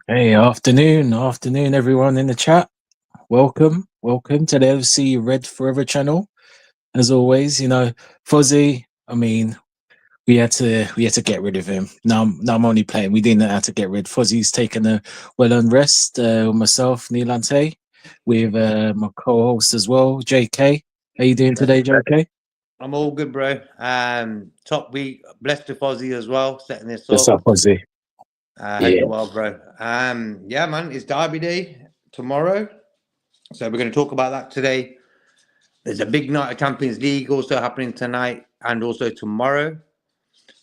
Hey, afternoon, everyone in the chat. Welcome to the FC Red Forever channel. As always, Fuzzy. I mean, we had to get rid of him. Now I'm only playing. We didn't have to get rid. Fuzzy's taken a well-earned rest. With myself, Nilante, with my co-host as well, JK. How you doing today, JK? I'm all good, bro. Top week, blessed to Fozzy as well, setting this What's up. up, Fuzzy? Hope Yeah, you're well, bro. Yeah, man, it's Derby Day tomorrow, so we're going to talk about that today. There's a big night of Champions League also happening tonight and also tomorrow,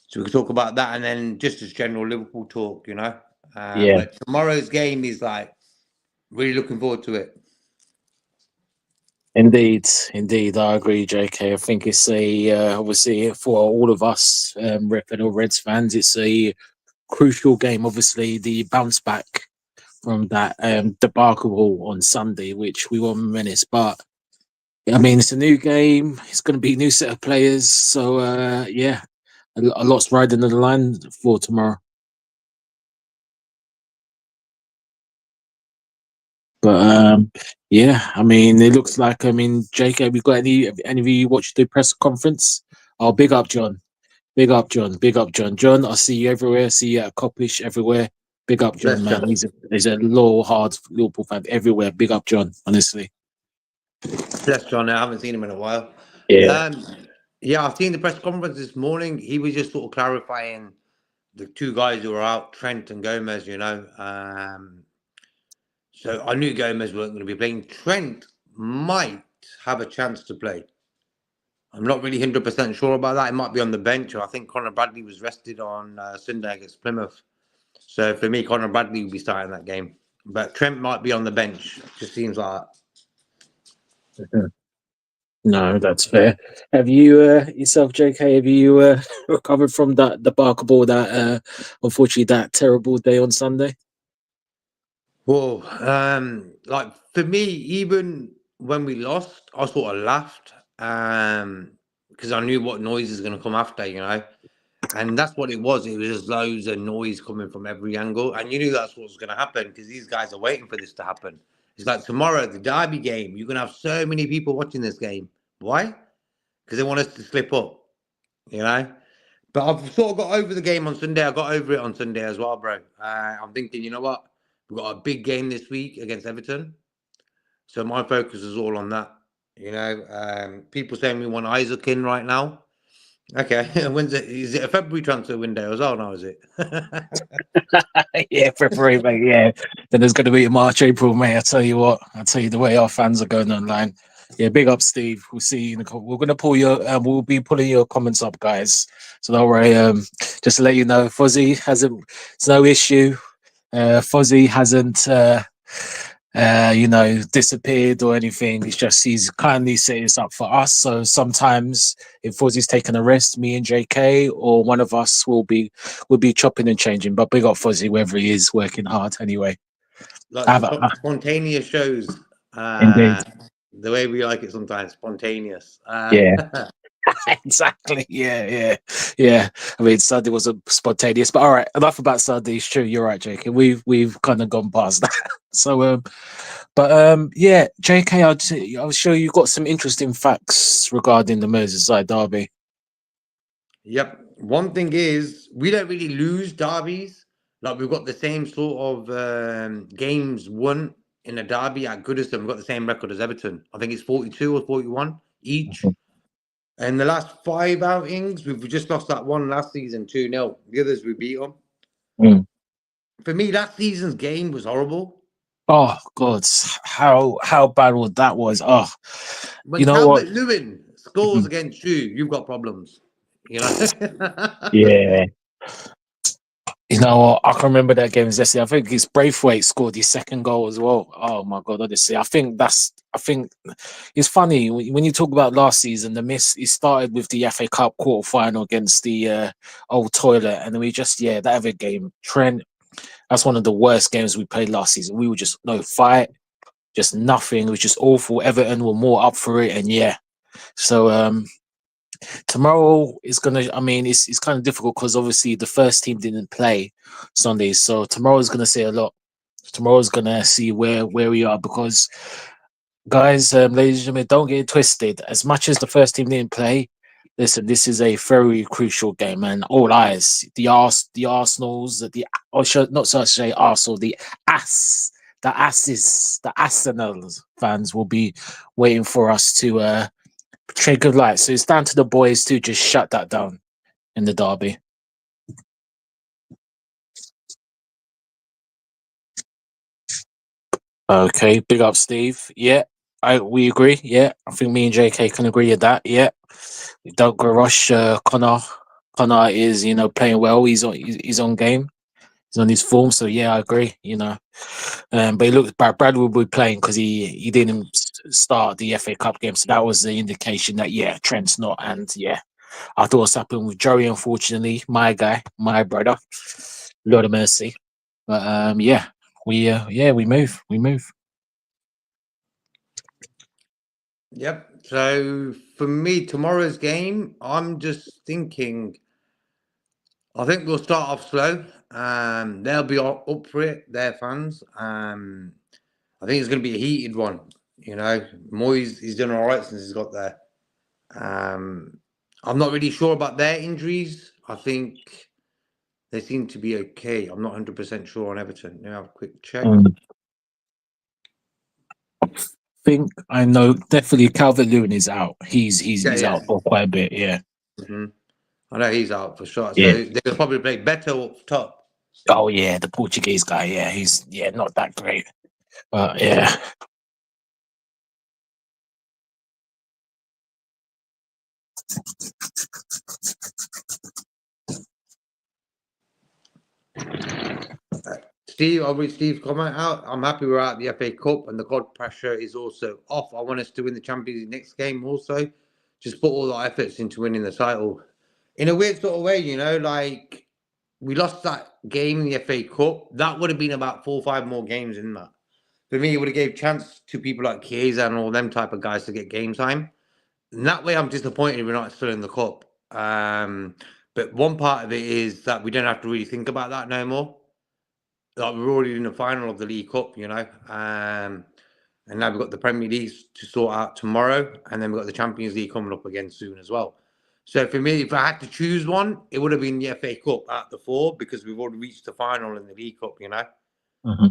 so we can talk about that and then just as general Liverpool talk. yeah. But tomorrow's game is like really looking forward to it. Indeed, I agree, JK. I think it's obviously for all of us Reds fans, it's a crucial game. Obviously, the bounce back from that debacle on Sunday, which we were menace. But I mean, it's a new game. It's going to be a new set of players. So yeah, a lot's riding on the line for tomorrow. But yeah, I mean, it looks like JK, we got any of you watched the press conference? Oh, big up, John. Big up, John. Big up, John. John, I see you everywhere. I see you at Coppish everywhere. Big up, John, Bless man. John. He's a loyal, hard Liverpool fan everywhere. Big up, John. Honestly. Bless John. I haven't seen him in a while. Yeah. Um, yeah, I've seen the press conference this morning. He was just sort of clarifying the two guys who were out, Trent and Gomez. So I knew Gomez weren't going to be playing. Trent might have a chance to play. I'm not really 100% sure about that. It might be on the bench. I think Conor Bradley was rested on Sunday against Plymouth. So for me, Conor Bradley will be starting that game. But Trent might be on the bench. Just seems like Mhm. No, that's fair. Have you yourself, JK? Have you recovered from that debacle, that unfortunately that terrible day on Sunday? Well, like for me, even when we lost, I sort of laughed, because I knew what noise is going to come after. And that's what it was. It was just loads of noise coming from every angle, and you knew that's what was going to happen because these guys are waiting for this to happen. It's like tomorrow, the Derby game. You're going to have so many people watching this game. Why? Because they want us to slip up, you know. But I've sort of got over the game on Sunday. I got over it on Sunday as well, bro. I'm thinking, you know what? We've got a big game this week against Everton. So my focus is all on that. People saying we want Isaac in right now. Okay, when's it? Is it a February transfer window as well now, is it? Yeah, February, mate. Yeah, then there's going to be a March, April, May. I tell you what, I tell you the way our fans are going online. Yeah, big up, Steve. We'll see you in the. We're going to pull your. We'll be pulling your comments up, guys. So don't worry. Just to let you know, Fuzzy hasn't. It's no issue. Fuzzy hasn't. Disappeared or anything. It's just he's kindly set this up for us. So sometimes if Fuzzy's taking a rest, me and JK or one of us will be chopping and changing. But big up Fuzzy, wherever he is, working hard anyway. Like Have a, spontaneous shows, indeed. the way we like it sometimes, spontaneous. Yeah. Exactly. Yeah. I mean, Sunday was a spontaneous, but all right. Enough about Sunday. It's true. You're right, JK. We've kind of gone past that. So yeah, JK, I'll show you got some interesting facts regarding the Merseyside derby. Yep. One thing is, we don't really lose derbies. Like we've got the same sort of games won in a derby at Goodison. We've got the same record as Everton. I think it's 42 or 41 each. And the last five outings, we've just lost that one last season 2-0. The others we beat them. Mm. For me, that season's game was horrible. Oh God, how bad was that was? Oh, you When know what? Calvert Lewin scores Mhm. against you, you've got problems. You know. Yeah. You know what? I can remember that game yesterday. I think it's Braithwaite scored his second goal as well. Oh my God, honestly. I think it's funny when you talk about last season, the miss it started with the FA Cup quarter final against the old toilet, and then we just that other game, Trent, that's one of the worst games we played last season. We were just no fight, just nothing. It was just awful. Everton were more up for it, and so tomorrow is gonna. I mean, it's kind of difficult because obviously the first team didn't play Sunday, so tomorrow is gonna say a lot. Tomorrow's gonna see where we are because, guys, ladies and gentlemen, don't get it twisted. As much as the first team didn't play, listen, this is a very crucial game, and all eyes, the Arsenals, or should not so to say Arsenal, the Arsenal fans will be waiting for us to portray good light. So it's down to the boys to just shut that down in the derby. Okay, big up, Steve. Yeah, we agree. Yeah, I think me and JK can agree with that. Yeah, don't go rush. Connor is playing well. He's on game. He's on his form. So yeah, I agree. But it looks Brad will be playing because he didn't start the FA Cup game, so that was the indication that Trent's not. And yeah, I thought what's happened with Joey. Unfortunately, my guy, my brother, Lord of mercy. But we move. Yep. So for me, tomorrow's game, I'm just thinking. I think we'll start off slow. They'll be up for it. Their fans. I think it's going to be a heated one. Moyes, he's done all right since he's got there. I'm not really sure about their injuries. I think they seem to be okay. I'm not 100% sure on Everton. Let me have a quick check. Think I know definitely Calvert-Lewin is out. He's out for quite a bit. Yeah. Mm-hmm. I know he's out for sure. Yeah. So they'll probably play better up top. Oh yeah, the Portuguese guy. Yeah, he's not that great, but yeah. Steve, comment out. I'm happy we're out the FA Cup and the God pressure is also off. I want us to win the Champions League next game also. Just put all our efforts into winning the title. In a weird sort of way, like we lost that game in the FA Cup. That would have been about 4 or 5 more games in that. For me, it would have gave chance to people like Chiesa and all them type of guys to get game time. And that way, I'm disappointed we're not still in the cup. But one part of it is that we don't have to really think about that no more. Like we're already in the final of the League Cup, and now we've got the Premier League to sort out tomorrow, and then we've got the Champions League coming up again soon as well. So for me, if I had to choose one, it would have been the FA Cup at the 4 because we've already reached the final in the League Cup, Mm-hmm.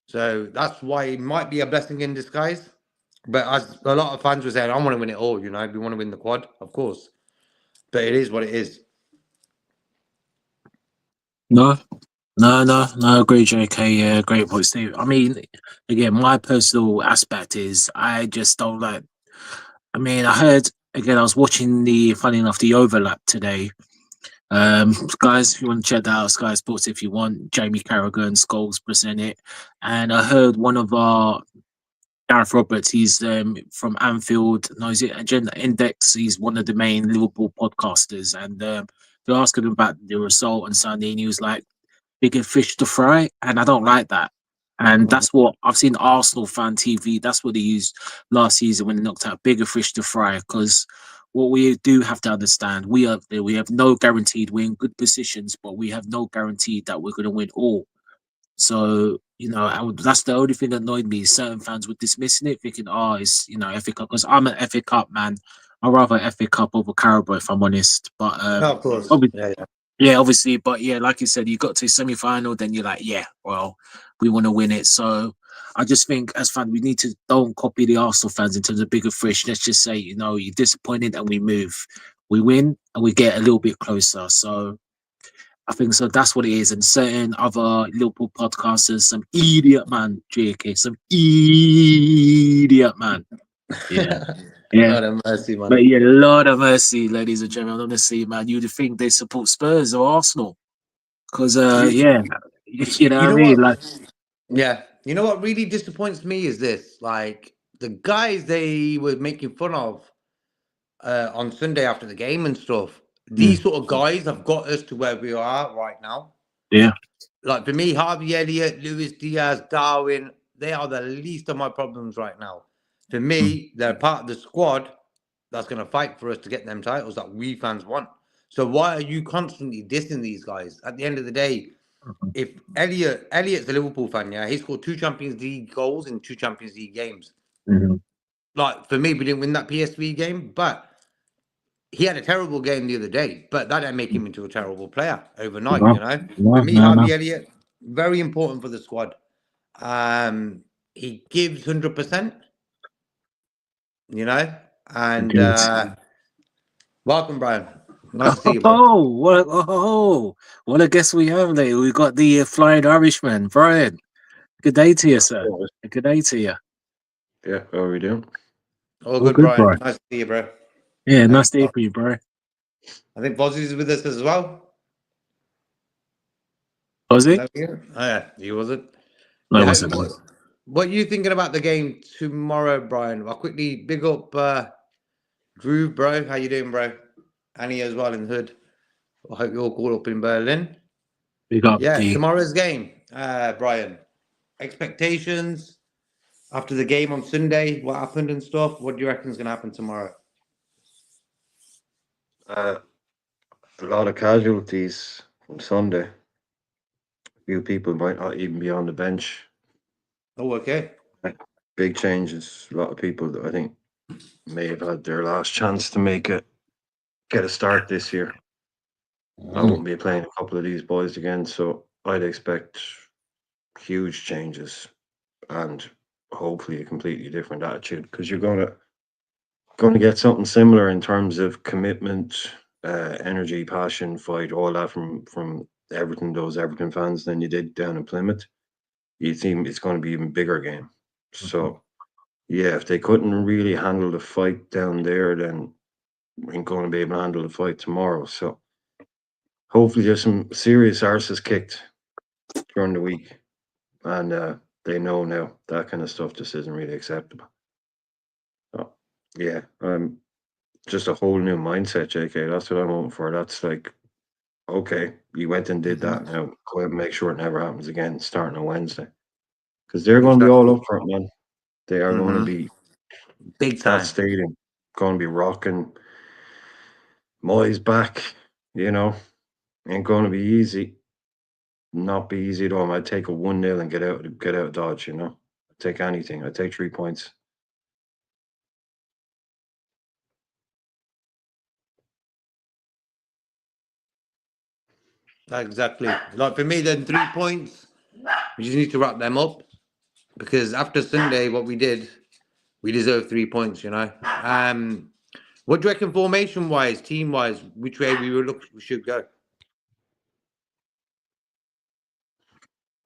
So that's why it might be a blessing in disguise. But as a lot of fans were saying, I want to win it all, we want to win the quad, of course. But it is what it is. No, I agree, JK. Yeah, great point, Steve. I mean, again, my personal aspect is I just don't like. I mean, I heard again. I was watching funny enough, the overlap today. Guys, if you want to check that out, Sky Sports, if you want, Jamie Carragher and Scholes present it. And I heard one of our Gareth Roberts, he's from Anfield, no, is it Agenda Index? He's one of the main Liverpool podcasters, and they're asking him about the result on Sunday, and he was like, bigger fish to fry, and I don't like that. And that's what I've seen Arsenal fan TV. That's what they used last season when they knocked out bigger fish to fry. Because what we do have to understand, we have no guaranteed we're in good positions, but we have no guarantee that we're going to win all. So that's the only thing that annoyed me. Certain fans were dismissing it, thinking, "Oh, it's FA Cup." Because I'm an FA Cup man. I rather FA Cup over Carabao, if I'm honest. But of course, obviously, but yeah, like you said, you got to semi-final, then you're like, yeah, well, we want to win it. So I just think as fans, we need to don't copy the Arsenal fans in terms of bigger fish. Let's just say, you're disappointed and we move. We win and we get a little bit closer. So I think so that's what it is. And certain other Liverpool podcasters, some idiot man, JK, some idiot man. Yeah. Yeah. Lord of mercy, man. But yeah, Lord of mercy, ladies and gentlemen. Honestly, man, you'd think they support Spurs or Arsenal. Because yeah, you know what I mean? Like, yeah. You know what really disappoints me is this. Like the guys they were making fun of on Sunday after the game and stuff. These sort of guys have got us to where we are right now. Yeah. Like for me, Harvey Elliott, Luis Diaz, Darwin, they are the least of my problems right now. For me, they're part of the squad that's going to fight for us to get them titles that we fans want. So why are you constantly dissing these guys? At the end of the day, if Elliot's a Liverpool fan, yeah, he scored 2 Champions League goals in 2 Champions League games. Mhm. Like for me, we didn't win that PSV game, but he had a terrible game the other day. But that didn't make him into a terrible player overnight. No, You know, no, for me, no, no. Harvey Elliott very important for the squad. He gives 100%. You know, and Agreed. welcome, Brian. Nice to see you, bro. What a guest we have there. We got the Flying Irishman, Brian. Good day to you, sir. Good day to you. Yeah, how are we doing? All All good, good, Brian. bro. Nice to see you, bro. Yeah, nice to hear from you, bro. I think Fozzie's with us as well. Was it? Oh, yeah, he wasn't. No, it Yeah, wasn't. what are you thinking about the game tomorrow, Brian? I'll quickly big up Drew, bro. How you doing, bro? Annie as well in the hood. I hope you're all caught up in Berlin. We got Yeah, the tomorrow's game, Brian. Expectations after the game on Sunday, what happened and stuff. What do you reckon is going to happen tomorrow? A lot of casualties from Sunday. A few people might not even be on the bench. Oh, okay. Big changes. A lot of people that I think may have had their last chance to get a start this year. I won't be playing a couple of these boys again, so I'd expect huge changes and hopefully a completely different attitude because you're gonna get something similar in terms of commitment, energy, passion, fight, all that from Everton, those Everton fans than you did down in Plymouth. You think it's going to be even bigger game. So yeah, if they couldn't really handle the fight down there, then we ain't going to be able to handle the fight tomorrow. So hopefully there's some serious arses kicked during the week, and they know now that kind of stuff just isn't really acceptable. So, yeah, just a whole new mindset, JK. That's what I'm hoping for. That's like, okay, you went and did that. Now go ahead and make sure it never happens again starting on Wednesday. Because they're going to be all up for it, man. They are going to be big time. that stadium going to be rocking. Moyes back, ain't going to be easy. Not be easy at all. I'd take a 1-0 and get out of Dodge. I'd take anything. I'd take 3 points. Exactly. Like for me, then 3 points. We just need to wrap them up because after Sunday, what we did, we deserve 3 points. What do you reckon, formation wise, team wise, which way we should go?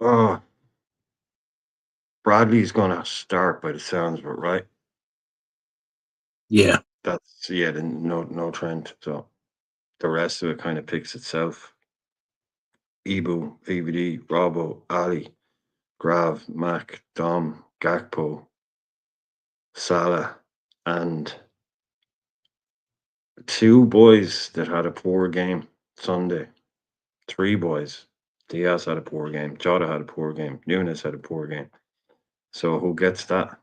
Oh, Bradley's going to start by the sounds of it, right? yeah. No trend. So the rest of it kind of picks itself. Ibu, VVD, Robbo, Ali, Grav, Mac, Dom, Gakpo, Salah, and 2 boys that had a poor game Sunday. 3 boys. Diaz had a poor game. Jota had a poor game. Nunes had a poor game. So who gets that?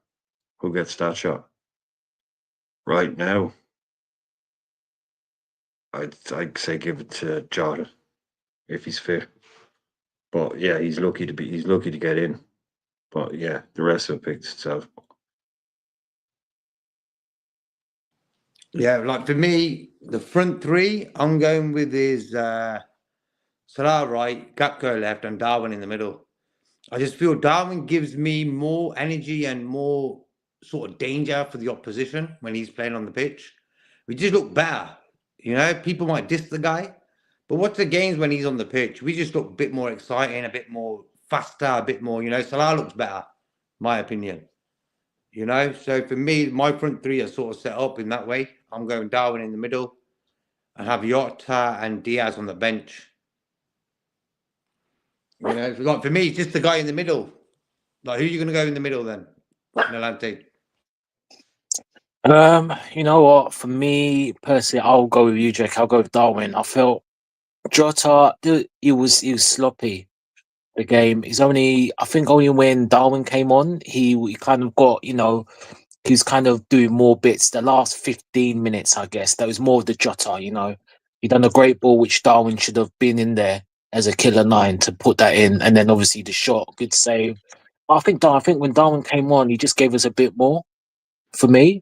Who gets that shot? Right now, I'd say give it to Jota if he's fit. But yeah, he's lucky to get in. But yeah, the rest of it picks itself. Yeah, like for me, the front three, I'm going with is Salah right, Gakpo left, and Darwin in the middle. I just feel Darwin gives me more energy and more sort of danger for the opposition when he's playing on the pitch. We just look better. People might diss the guy, but what's the games when he's on the pitch? We just look a bit more exciting, a bit more faster, a bit more, Salah looks better, my opinion. So for me, my front three are sort of set up in that way. I'm going Darwin in the middle and have Jota and Diaz on the bench. Like for me, it's just the guy in the middle. Like, who are you going to go in the middle then? Nolante. You know what? For me personally, I'll go with you, Jake. I'll go with Darwin. I felt Jota, he was sloppy. The game. I think only when Darwin came on, he kind of got, he's kind of doing more bits. The last 15 minutes, I guess, that was more of the Jota, He done a great ball, which Darwin should have been in there as a killer 9 to put that in, and then obviously the shot, good save. I think when Darwin came on, he just gave us a bit more for me.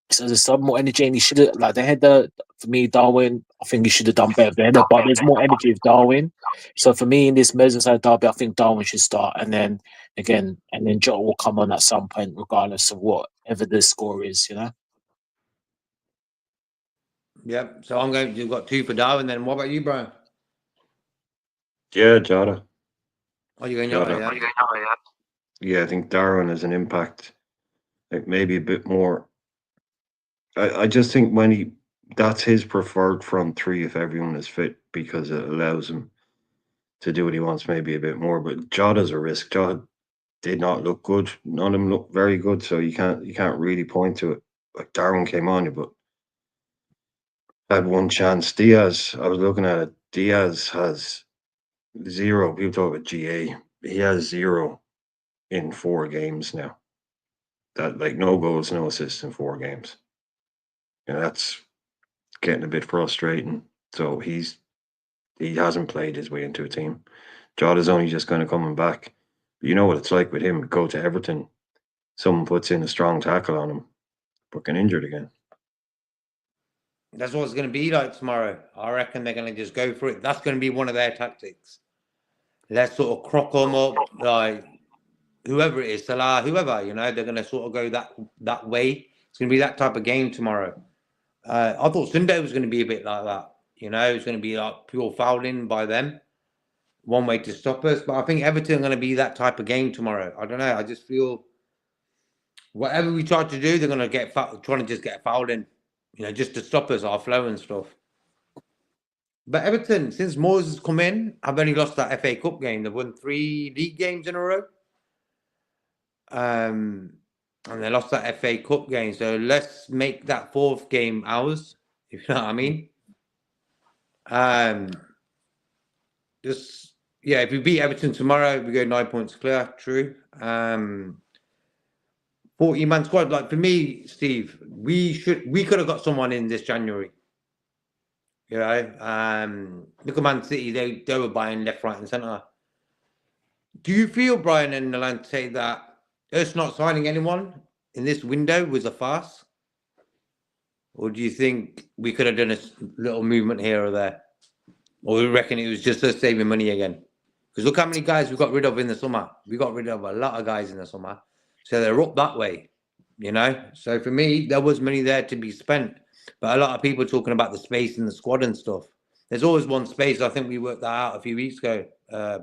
So there's some more energy, and he should have like the header for me. Darwin, I think he should have done better with the header, but there's more energy with Darwin. So for me in this Merseyside derby, I think Darwin should start, and then again, and then Jota will come on at some point, regardless of whatever the score is. You know. Yep. So you've got 2 for Darwin. Then what about you, Brian? Yeah, Jota. Are you going Jota. Jota? Yeah. Yeah, I think Darwin has an impact, like maybe a bit more. I just think that's his preferred front three if everyone is fit, because it allows him to do what he wants maybe a bit more. But Jota's a risk. Jota did not look good. None of them look very good, so you can't really point to it. Like Darwin came on you, but had one chance. Diaz, I was looking at it. Diaz has 0. People talk about GA. He has 0 in 4 games now. That, like, no goals, no assists in 4 games. And that's getting a bit frustrating. So he hasn't played his way into a team. Jota's only just kind of coming back. But you know what it's like with him. Go to Everton, someone puts in a strong tackle on him, but get injured again. That's what it's going to be like tomorrow. I reckon they're going to just go for it. That's going to be one of their tactics. Let's sort of crock them up, like whoever it is, Salah, whoever, they're going to sort of go that way. It's going to be that type of game tomorrow. I thought Sunday was going to be a bit like that. It's going to be like pure fouling by them. One way to stop us. But I think Everton are going to be that type of game tomorrow. I don't know. I just feel whatever we try to do, they're going to trying to just get fouled in, just to stop us, our flow and stuff. But Everton, since Moyes has come in, have only lost that FA Cup game. They've won 3 league games in a row. And they lost that FA Cup game. So let's make that 4th game ours, if you know what I mean. If we beat Everton tomorrow, we go 9 points clear. True. 40-man squad. Like for me, Steve, we could have got someone in this January. Look at Man City. They were buying left, right, and centre. Do you feel, Brian and Nalante, that us not signing anyone in this window was a farce? Or do you think we could have done a little movement here or there? Or we reckon it was just us saving money again? Because look how many guys we got rid of in the summer. We got rid of a lot of guys in the summer. So they're up that way, So for me, there was money there to be spent. But a lot of people talking about the space in the squad and stuff. There's always one space. I think we worked that out a few weeks ago,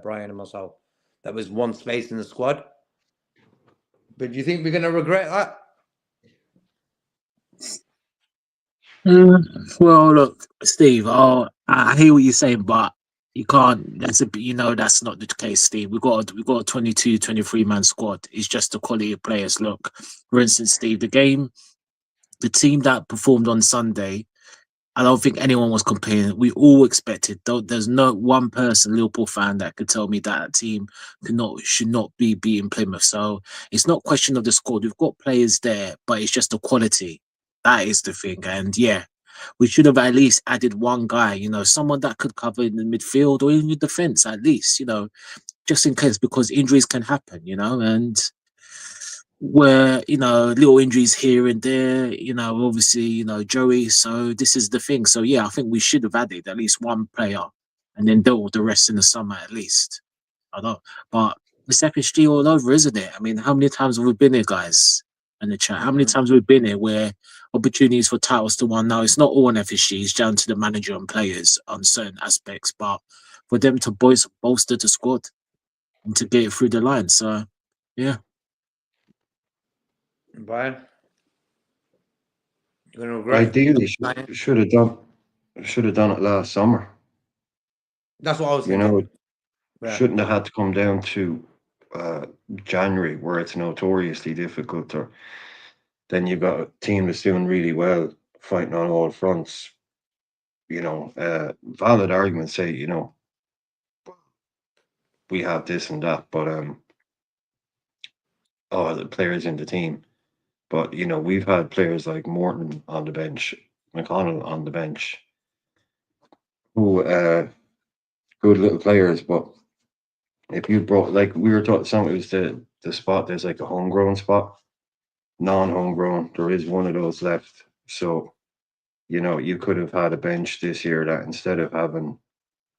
Brian and myself. That was one space in the squad. But do you think we're going to regret that? Well, look, Steve. I hear what you're saying, but you can't. That's not the case, Steve. We've got a 22, 23 man squad. It's just the quality of players. Look, for instance, Steve, the team that performed on Sunday, I don't think anyone was complaining. We all expected. There's no one person, Liverpool fan, that could tell me that team should not be beating Plymouth. So it's not a question of the squad. We've got players there, but it's just the quality. That is the thing. And yeah, we should have at least added one guy, someone that could cover in the midfield or in the defence at least, just in case, because injuries can happen, and where, little injuries here and there, obviously, Joey. So this is the thing. So yeah, I think we should have added at least one player and then dealt with the rest in the summer at least. I don't, but the FSG all over, isn't it? I mean, how many times have we been here, guys, in the chat? How many times have we been here where opportunities for titles to win? Now, it's not all on FSG. It's down to the manager and players on certain aspects, but for them to bolster the squad and to get it through the line. So, yeah. Brian, you're gonna regret. Ideally, should have done it last summer. That's what I was thinking. Shouldn't have had to come down to January, where it's notoriously difficult. Or then you've got a team that's doing really well, fighting on all fronts. Valid arguments say, we have this and that, but the players in the team. But we've had players like Morton on the bench, McConnell on the bench, who good little players, but if you brought, like we were taught, some it was the spot. There's like a homegrown spot, non-homegrown. There is one of those left. So you could have had a bench this year that instead of having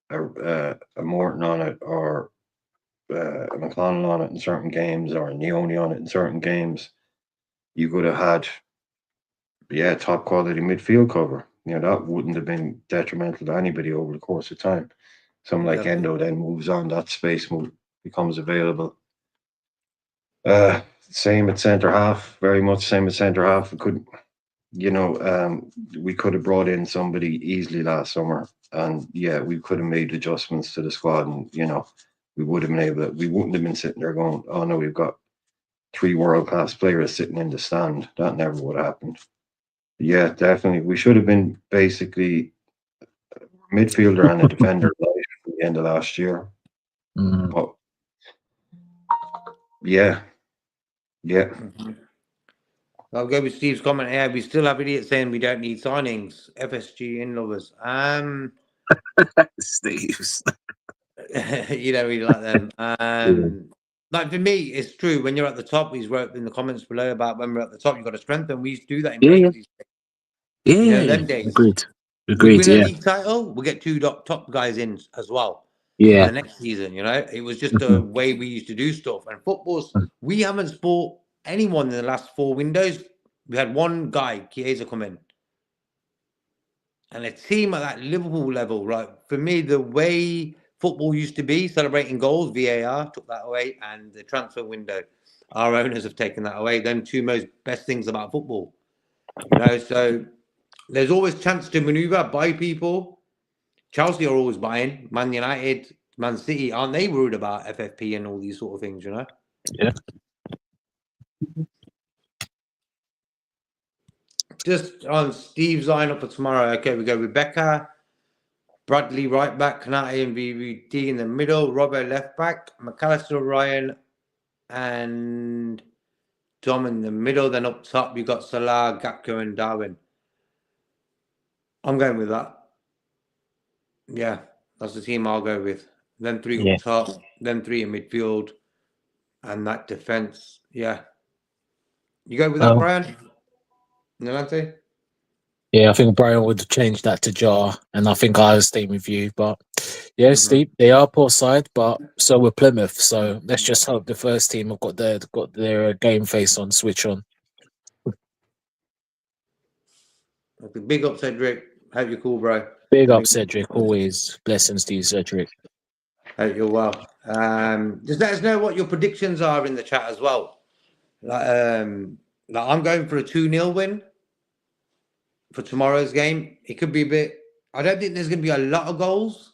a Morton on it or a McConnell on it in certain games or a Neone on it in certain games, you could have had top quality midfield cover. That wouldn't have been detrimental to anybody over the course of time. Someone like Exactly. Endo then moves on, that space becomes available. Same at centre half, very much same at centre half. We could have brought in somebody easily last summer, and we could have made adjustments to the squad, and we would have been able to, we wouldn't have been sitting there going, oh no, we've got 3 world-class players sitting in the stand. That never would have happened. Yeah, definitely. We should have been basically a midfielder and a defender at the end of last year. But yeah. I'll go with Steve's comment here. We still have idiots saying we don't need signings. FSG in lovers. Steve's. You know, we like them. Like for me, it's true. When you're at the top, he's wrote in the comments below about when we're at the top, you've got to strengthen. We used to do that in practice. Them days. Agreed. We win a league title, we get 2 top guys in as well. For the next season, it was just the way we used to do stuff. And footballs, we haven't bought anyone in the last 4 windows. We had one guy, Chiesa, come in. And a team at that Liverpool level, right? For me, the way football used to be, celebrating goals, VAR took that away, and the transfer window, our owners have taken that away. Them 2 most best things about football. So there's always chance to maneuver, buy people. Chelsea are always buying. Man United, Man City, aren't they worried about FFP and all these sort of things, Yeah. Just on Steve's lineup for tomorrow. Okay, we go Rebecca, Bradley right back, Kanate and VVD in the middle, Robbo left back, McAllister, Ryan, and Dom in the middle. Then up top, you got Salah, Gakpo, and Darwin. I'm going with that. Yeah, that's the team I'll go with. Then 3 up top, then 3 in midfield, and that defense. Yeah. You go with that, Brian? Nolante? Yeah, I think Brian would change that to Jar, and I think I was staying with you. But Steve, they are poor side, but so were Plymouth. So let's just hope the first team have got their game face on, switch on. Okay, big up, Cedric. Hope you're cool, bro. Big up, Cedric. Always blessings to you, Cedric. Hope you're well. Just let us know what your predictions are in the chat as well. Like I'm going for a 2-0 win for tomorrow's game. It could be a bit. I don't think there's going to be a lot of goals.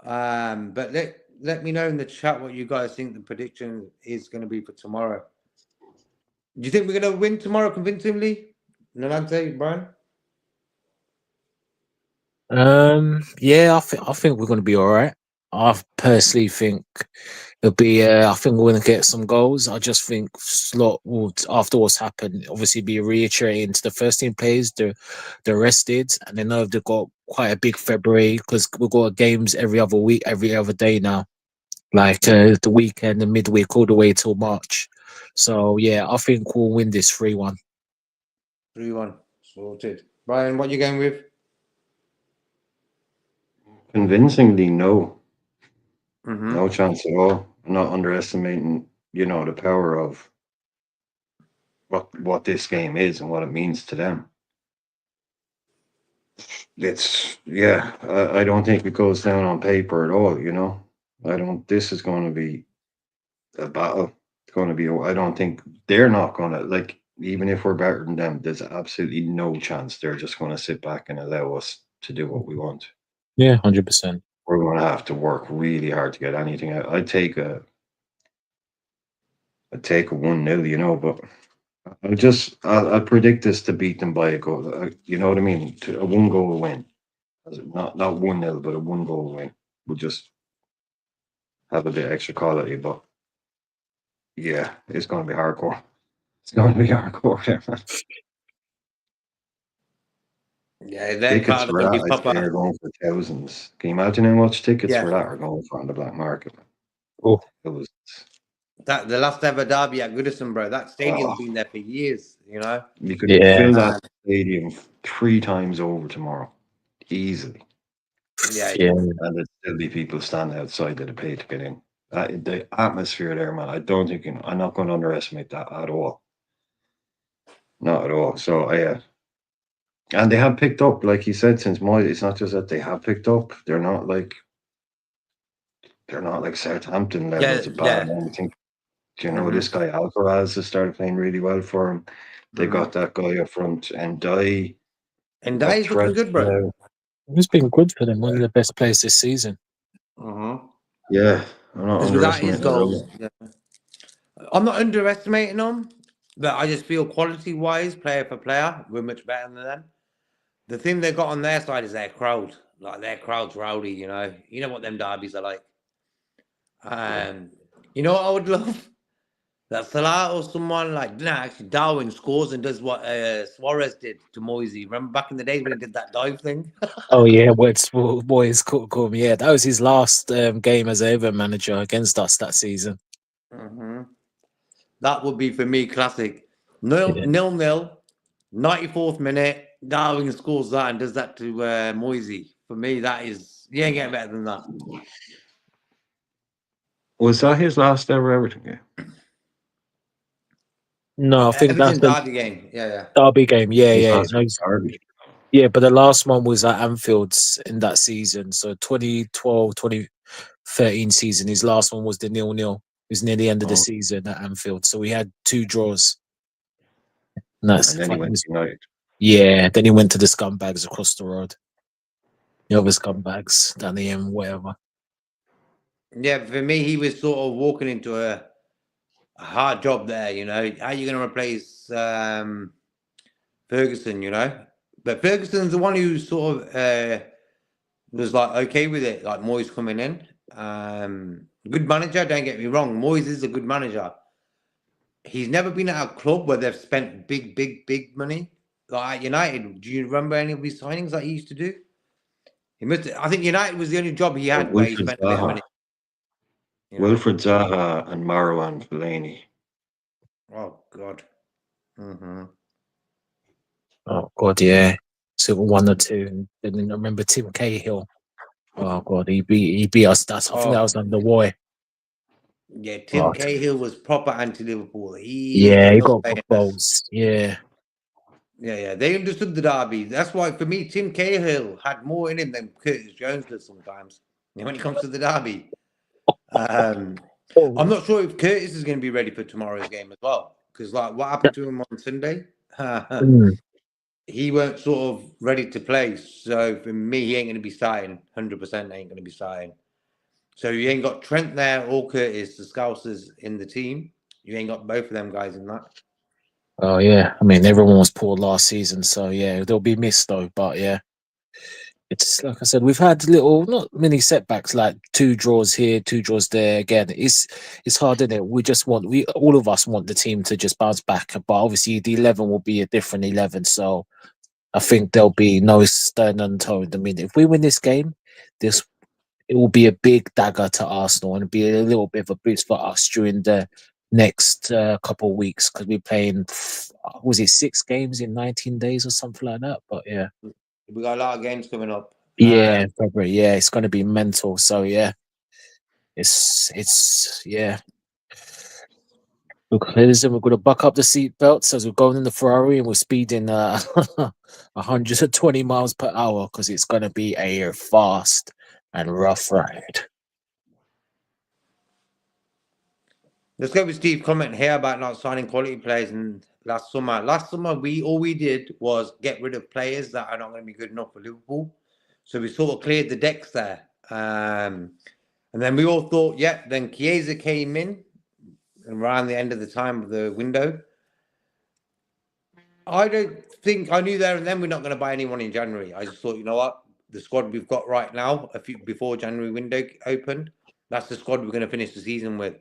But let me know in the chat what you guys think the prediction is going to be for tomorrow. Do you think we're going to win tomorrow convincingly? Nolante, Brian? Yeah, I think we're going to be all right. I personally think it'll be. I think we're going to get some goals. I just think Slot will, after what's happened, obviously be reiterating to the first team players. They're rested, and they know they've got quite a big February because we've got games every other week, every other day now. Like the weekend, the midweek, all the way till March. So yeah, I think we'll win this 3-1. 3-1 sorted. Brian, what are you going with? Convincingly, no. No chance at all. I'm not underestimating, the power of what this game is and what it means to them. I don't think it goes down on paper at all, this is going to be a battle. It's going to be, I don't think they're not going to, even if we're better than them, there's absolutely no chance they're just going to sit back and allow us to do what we want. Yeah, 100%. We're going to have to work really hard to get anything out. I'd take a 1-0, but I'll predict this to beat them by a goal. You know what I mean? To a 1-goal win. Not 1-0, but a 1-goal win. We'll just have a bit of extra quality, but yeah, it's going to be hardcore. It's going to be hardcore there, man. Yeah, their Tickets crowd are for going to that, be I'd say, proper. are going for thousands. Can you imagine how much tickets Yeah, for that are going for on the black market? Oh, It was, that the last ever derby at Goodison, bro. That stadium's oh, been there for years. You know. you could yeah, fill that Um, stadium 3 times over tomorrow, easily. yeah, yeah. And there'd still be people standing outside that have paid to get in. The atmosphere there, man, I don't think, I'm not going to underestimate that at all. Not at all. So, yeah. And they have picked up, like you said, since it's not just that they have picked up. They're not like Southampton yeah, levels of bad. yeah. And I think, Mm-hmm. this guy Alcaraz has started playing really well for him. They Mm-hmm. got that guy up front, and Dye And that got is looking threats good, bro. now. It's been good for them. One of the best players this season. Mm-hmm. Yeah, I'm not Because without his underestimating it at goals, all. yeah. I'm not underestimating them, but I just feel quality-wise, player for player, we're much better than them. The thing they got on their side is their crowd. Like their crowd's rowdy, you know. You know what them derbies are like. You know what I would love? That Salah or someone like, actually Darwin scores and does what Suarez did to Moisey. Remember back in the days when he did that dive thing? Oh yeah, West boys call me. Yeah, that was his last game as a Everton manager against us that season. Mm-hmm. That would be for me classic. Nil Yeah. 0-0, 94th minute. Darwin scores that and does that to Moisey. For me, that is you ain't getting better than that. Was that his last ever Everton game? No, I think that's Everton the derby game. Yeah. derby game. Yeah, His yeah. last No, derby. yeah, but the last one was at Anfield's in that season. So 2012, 2013 season. His last one was the 0-0. It was near the end of the Oh, season at Anfield. So we had 2 draws. And that's and then he went to United. yeah. Then he went to the scumbags across the road. The other scumbags down the end, whatever. Yeah, for me, he was sort of walking into a hard job there, you know. How are you going to replace Ferguson, you know? But Ferguson's the one who sort of was like okay with it, like Moyes coming in. Good manager, don't get me wrong. Moyes is a good manager. He's never been at a club where they've spent big money. Like at United, do you remember any of his signings that he used to do? He must. I think United was the only job he had where he Wilfred spent a bit of Zaha. money. You know? Wilfred Zaha and Marwan Fellaini. Oh God. Mm-hmm. Oh God, yeah. So 1 or 2. And then I remember Tim Cahill. Oh God, he beat us. I think that Oh was under Roy. yeah, Tim Oh, Cahill was proper anti-Liverpool. He yeah, he was got playing good us. goals. Yeah. Yeah. They understood the derby. That's why for me, Tim Cahill had more in him than Curtis Jones does sometimes. You know, when it comes to the derby. I'm Oh, not sure if Curtis is going to be ready for tomorrow's game as well. Because like what happened to him on Sunday, mm. he weren't sort of ready to play. So for me, he ain't going to be starting. 100% ain't going to be starting. So you ain't got Trent there or Curtis, the Scousers in the team. You ain't got both of them guys in that. Oh yeah. I mean, everyone was poor last season, so yeah, they'll be missed though. But yeah, it's like I said, we've had little, not many setbacks, like 2 draws here, 2 draws there. Again, it's hard, isn't it? We all of us want the team to just bounce back, but obviously the 11 will be a different 11. So I think there'll be no stone unturned. I mean, if we win this game, it will be a big dagger to Arsenal and be a little bit of a boost for us during the next couple of weeks because we're playing, was it 6 games in 19 days or something like that? But yeah. We got a lot of games coming up. Yeah, February. Yeah, it's going to be mental. So yeah, yeah. Look, listen, we're going to buck up the seat belts as we're going in the Ferrari and we're speeding 120 miles per hour because it's going to be a fast and rough ride. Let's go with Steve comment here about not signing quality players in last summer. Last summer, all we did was get rid of players that are not going to be good enough for Liverpool. So we sort of cleared the decks there. And then we all thought, yeah, then Chiesa came in around the end of the time of the window. I don't think I knew there and then we're not going to buy anyone in January. I just thought, you know what? The squad we've got right now, before January window opened, that's the squad we're going to finish the season with.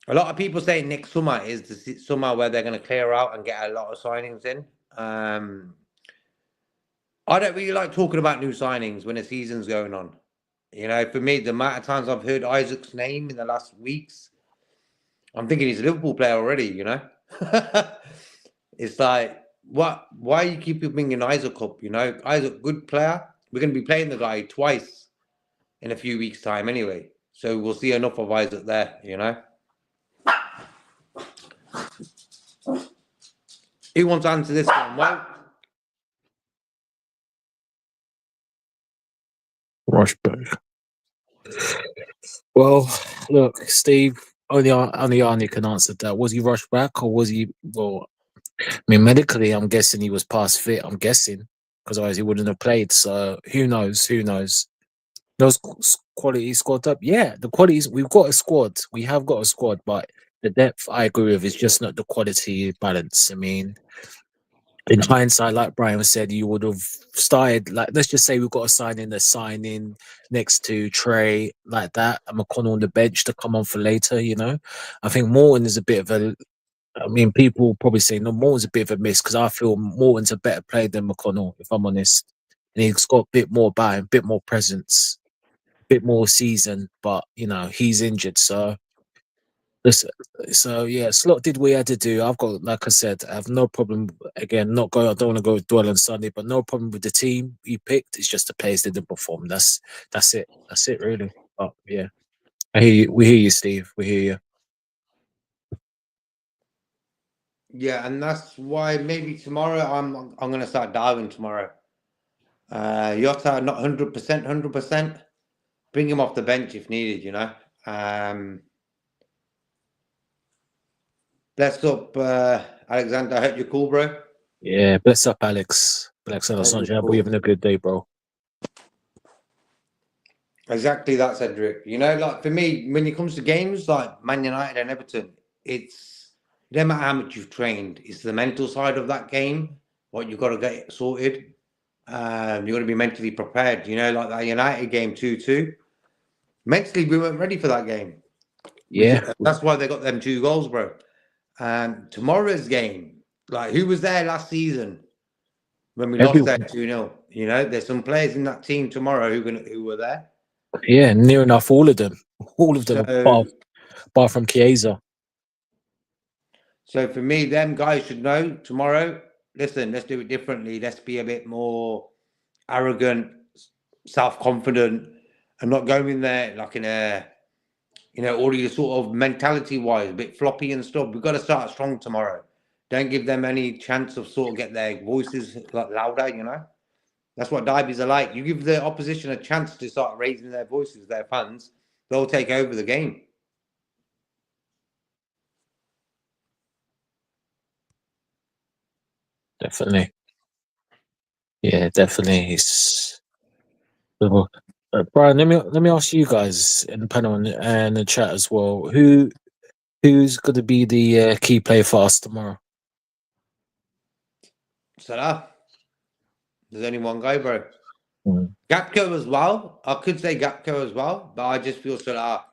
A lot of people say next summer is the summer where they're going to clear out and get a lot of signings in. I don't really like talking about new signings when the season's going on. You know, for me, the amount of times I've heard Isaac's name in the last weeks, I'm thinking he's a Liverpool player already, you know? It's like, what? Why you keep bringing Isaac up, you know? Isaac, good player. We're going to be playing the guy twice in a few weeks' time anyway. So we'll see enough of Isaac there, you know? Who wants to answer this one? Well, Rushberg. Well, look, Steve, only Arnie can answer that. Was he rushed back or was he? Well, I mean, medically, I'm guessing he was past fit. I'm guessing because otherwise he wouldn't have played. So who knows? Who knows? Those quality squad up. Yeah, the qualities. We've got a squad. We have got a squad, but the depth, I agree with, is just not the quality balance. I mean, in hindsight, like Brian said, you would have started, like, let's just say we've got a sign in next to Trey like that, and McConnell on the bench to come on for later, you know. I think Morton is a bit of a, I mean, people probably say, no, Morton's a bit of a miss because I feel Morton's a better player than McConnell, if I'm honest. And he's got a bit more about him, a bit more presence, a bit more season, but, you know, he's injured, so. Listen, so yeah, Slot did what he had to do. I've got, like I said, I have no problem. Again, not go. I don't want to go dwell on Sunday, but no problem with the team he picked. It's just the players didn't perform. That's it. That's it, really. But yeah, I hear you. We hear you, Steve. We hear you. yeah, and that's why maybe tomorrow I'm going to start diving tomorrow. Yota not 100%. Bring him off the bench if needed, you know. Bless up, Alexander. I hope you're cool, bro. Yeah, bless up, Alex. Alexander Hope you're Sanchez. I hope cool. you're having a good day, bro. Exactly that, Cedric. You know, like for me, when it comes to games like Man United and Everton, it doesn't matter how much you've trained. It's the mental side of that game, what you've got to get sorted. You've got to be mentally prepared. You know, like that United game 2-2. Mentally, we weren't ready for that game. Yeah, That's why they got them 2 goals, bro. Tomorrow's game, like who was there last season when we lost everyone. that 2-0? You know, there's some players in that team tomorrow who were there. Yeah, near enough all of them. All of them, So, apart from Chiesa. so for me, them guys should know tomorrow. Listen, let's do it differently. Let's be a bit more arrogant, self-confident, and not go in there like in a, you know, all your sort of mentality-wise, a bit floppy and stuff. We've got to start strong tomorrow. Don't give them any chance of sort of get their voices like louder, you know. That's what derbies are like. You give the opposition a chance to start raising their voices, their fans, they'll take over the game. Definitely. Yeah, definitely. Brian, let me ask you guys in the panel and the chat as well. Who's going to be the key player for us tomorrow? Salah. There's only one guy, bro. Mm. Gapco as well. I could say Gapco as well, but I just feel Salah.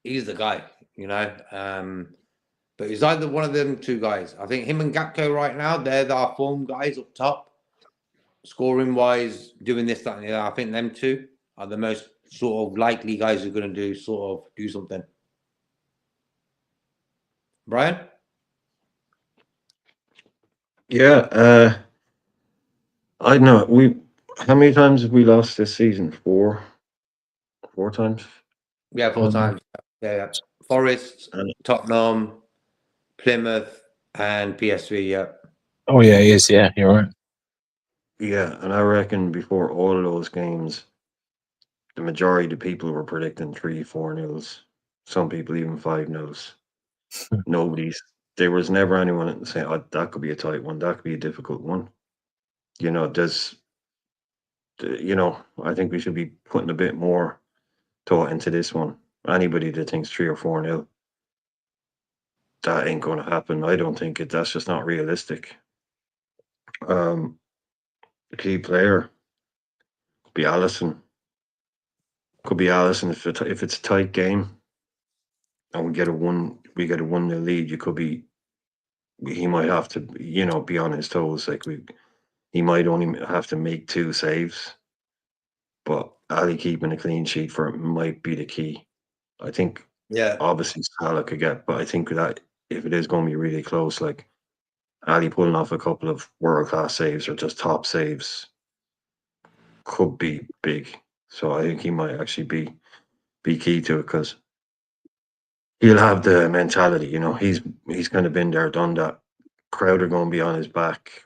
He's the guy, you know. But he's either one of them 2 guys. I think him and Gapco right now, they're our form guys up top. Scoring wise, doing this, that, and the other. I think them 2 are the most sort of likely guys who are going to do something. Brian? Yeah, I know. How many times have we lost this season? 4 times. Yeah, 4 times. Yeah. Forest, And Tottenham, Plymouth, and PSV. Yeah. Oh yeah, he is. Yeah, you're right. yeah, and I reckon before all of those games, the majority of the people were predicting 3-4-0s. Some people even 5-0s. There was never anyone saying, "Oh, that could be a tight one. That could be a difficult one." You know, I think we should be putting a bit more thought into this one. Anybody that thinks 3 or 4-0, that ain't going to happen. I don't think it. That's just not realistic. The key player could be Allison. Could be Allison if it's a tight game and we get a 1-0 lead. You could be he might have to, be on his toes. Like he might only have to make 2 saves, but Ali keeping a clean sheet for him might be the key. I think Yeah. obviously Salah could get, but I think that if it is going to be really close, like Ali pulling off a couple of world class saves or just top saves could be big. So I think he might actually be key to it because he'll have the mentality. He's kind of been there, done that. Crowd are going to be on his back.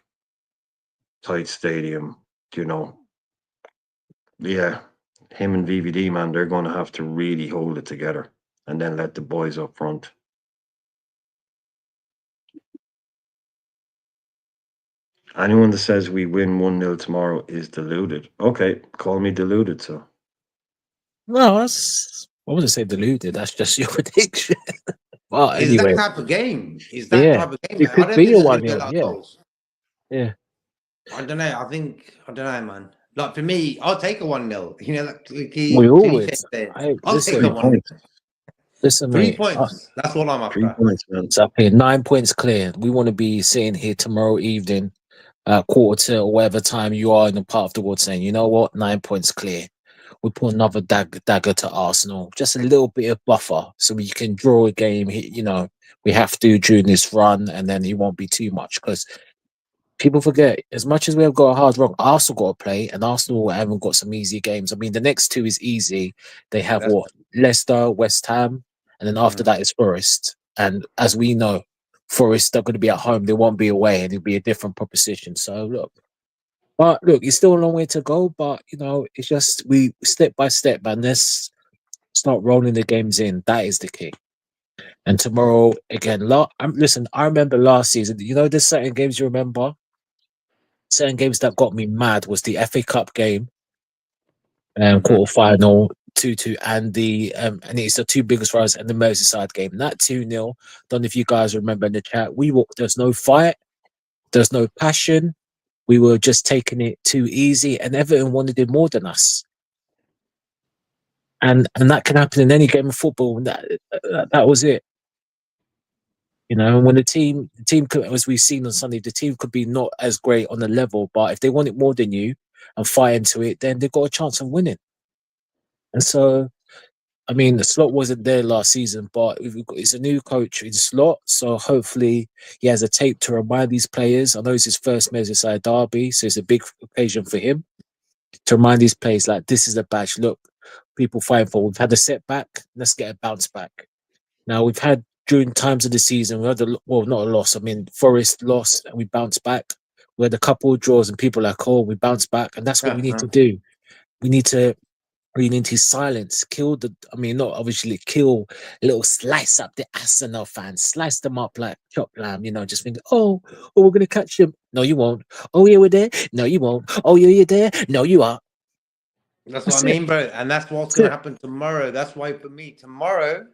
Tight stadium. Yeah, him and VVD, man, they're going to have to really hold it together and then let the boys up front. Anyone that says we win 1-0 tomorrow is deluded. Okay, call me deluded, so. No, I wouldn't say deluded. That's just your prediction. Well, Is anyway, that type of game? Is that yeah, type of game? it I could don't be think a there's going to be a 1-0. lot of Yeah, goals. yeah. I don't know. I don't know, man. Like for me, I'll take a 1-0. That We cliche always. thing. Hey, I'll take a Three listen, 1-0. points. listen, 3 mate. points. That's what I'm 3 after. points, man. Exactly. 9 points clear. We want to be sitting here tomorrow evening, quarter to or whatever time you are in the part of the world, saying, you know what, 9 points clear. We put another dagger to Arsenal, just a little bit of buffer, so we can draw a game. We have to during this run, and then it won't be too much because people forget. As much as we have got a hard rock, Arsenal got to play, and Arsenal haven't got some easy games. I mean, the next 2 is easy. They have That's Leicester, West Ham, and then after that is Forest. And as we know, Forest are going to be at home; they won't be away, and it'll be a different proposition. So look, it's still a long way to go, but it's just we step by step, man. Let's start rolling the games in. That is the key. And tomorrow again, listen. I remember last season. There's certain games you remember. Certain games that got me mad was the FA Cup game, quarter final 2-2, and and it's the 2 biggest for us, and the Merseyside game. That 2-0. Don't know if you guys remember in the chat. There's no fight. There's no passion. We were just taking it too easy, and Everton wanted it more than us. And that can happen in any game of football. And that was it. When the team could, as we've seen on Sunday, the team could be not as great on the level, but if they want it more than you and fight into it, then they've got a chance of winning. And so, I mean, the Slot wasn't there last season, but it's a new coach in Slot, so hopefully he has a tape to remind these players. I know it's his first Merseyside derby, so it's a big occasion for him to remind these players, like, this is a badge. Look, people fighting for. We've had a setback. Let's get a bounce back. Now we've had during times of the season, we had not a loss. I mean, Forest lost and we bounced back. We had a couple of draws and people like, oh, we bounced back, and that's what we need to do. We need to silence, not obviously kill a little slice up the Arsenal fans, slice them up like chopped lamb, just think, oh, we're going to catch them. No, you won't. Oh, yeah, we're there. No, you won't. Oh, yeah, you're there. No, you are. what I mean, bro. And that's what's going to happen tomorrow. That's why for me, tomorrow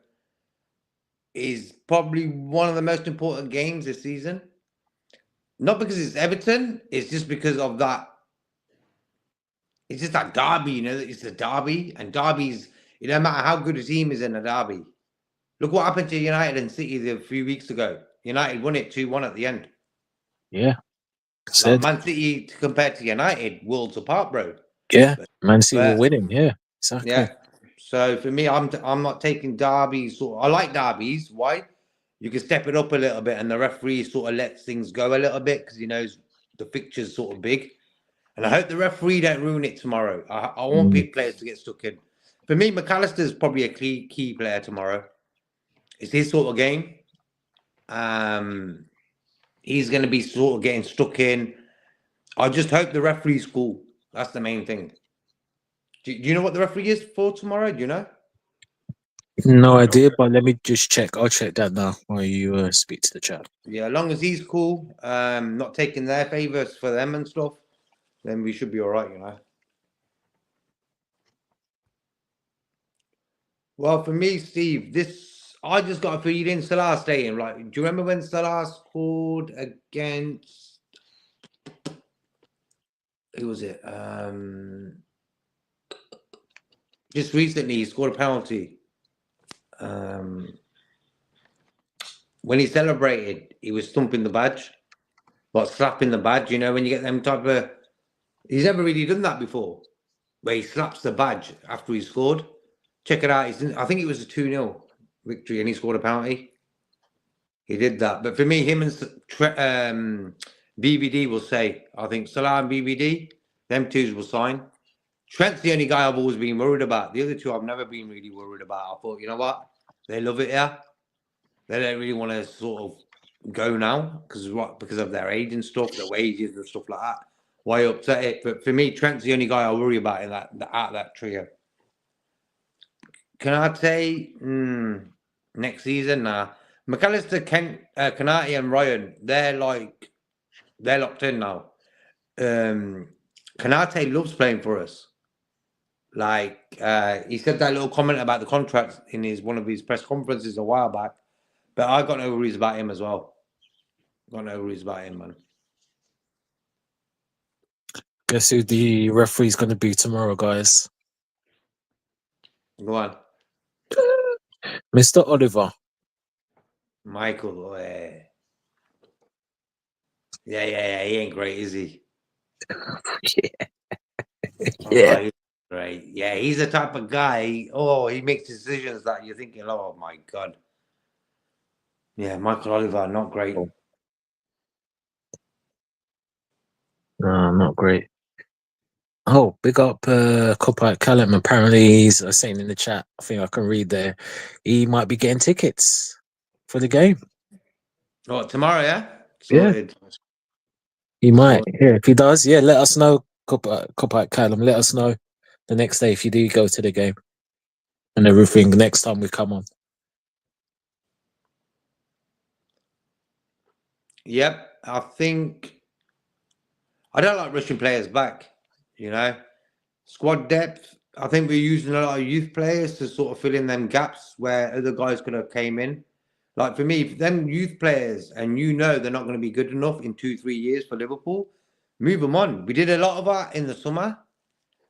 is probably one of the most important games this season. Not because it's Everton, it's just because of that. It's just that derby, it's the derby, and derbies, it don't matter how good a team is in a derby. Look what happened to United and City a few weeks ago. United won it 2-1 at the end. Yeah. Like Man City compared to United, worlds apart, bro. Yeah, Man City were winning. Yeah, exactly. Yeah. So for me, I'm not taking derbies. I like derbies. Why? You can step it up a little bit, and the referee sort of lets things go a little bit because he knows the fixture's sort of big. And I hope the referee don't ruin it tomorrow. I want big players to get stuck in. For me, McAllister's probably a key player tomorrow. It's his sort of game. He's going to be sort of getting stuck in. I just hope the referee's cool. That's the main thing. Do you know what the referee is for tomorrow? Do you know? No idea, but let me just check. I'll check that now while you speak to the chat. Yeah, as long as he's cool, not taking their favors for them and stuff, then we should be all right, Well, for me, Steve, I just got a feed in Salah staying. Like, do you remember when Salah scored against? Who was it? Just recently, he scored a penalty. When he celebrated, he was thumping the badge, like slapping the badge. You know, when you get them type of, he's never really done that before, where he slaps the badge after he scored. Check it out. I think it was a 2-0 victory, and he scored a penalty. He did that, but for me, him and BBD will say, I think Salah and BBD, them twos will sign. Trent's the only guy I've always been worried about. The other two I've never been really worried about. I thought, you know what? They love it here. They don't really want to sort of go now because of their age and stuff, their wages and stuff like that. Why upset it? But for me, Trent's the only guy I worry about in that trio. Can I say next season? Nah. McAllister, Kanate, and Ryan, they're locked in now. Kanate loves playing for us. Like he said that little comment about the contracts in one of his press conferences a while back, but I got no worries about him as well. Got no worries about him, man. Guess who the referee's going to be tomorrow, guys? Go on, Mr. Oliver. Michael. Yeah. He ain't great, is he? Yeah. Oh, right. Yeah, he's the type of guy. Oh, he makes decisions that you're thinking, oh my God. Yeah, Michael Oliver, not great. No, not great. Oh, big up Copite Callum. Apparently he's saying in the chat, I think I can read there, he might be getting tickets for the game. Oh, tomorrow, yeah? Yeah. Sorted. He might. Yeah, if he does, yeah, let us know, Copite Callum. Let us know the next day if you do go to the game and everything next time we come on. Yep, I think I don't like rushing players back, you know. Squad depth, I think we're using a lot of youth players to sort of fill in them gaps where other guys could have came in. Like for me, if them youth players and you know they're not going to be good enough in 2-3 years for Liverpool, move them on. We did a lot of that in the summer,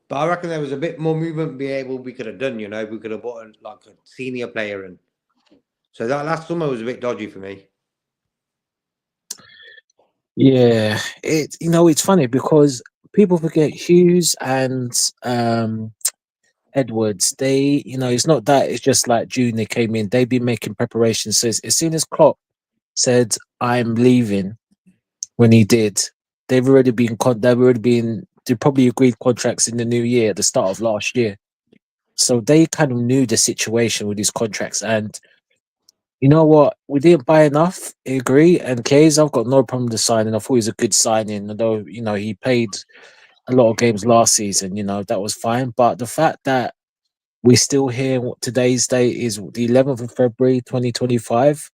but I reckon there was a bit more movement we could have done, you know. We could have bought like a senior player in. So that last summer was a bit dodgy for me. Yeah, it's funny because people forget Hughes and Edwards. They, it's not that it's just like June they came in. They've been making preparations. So as soon as Klopp said I'm leaving, when he did, they probably agreed contracts in the new year at the start of last year. So they kind of knew the situation with these contracts, and you know what? We didn't buy enough. I agree. And Kays, I've got no problem with the signing. I thought he was a good signing, although, he played a lot of games last season, that was fine. But the fact that we're still here, today's date is the 11th of February, 2025,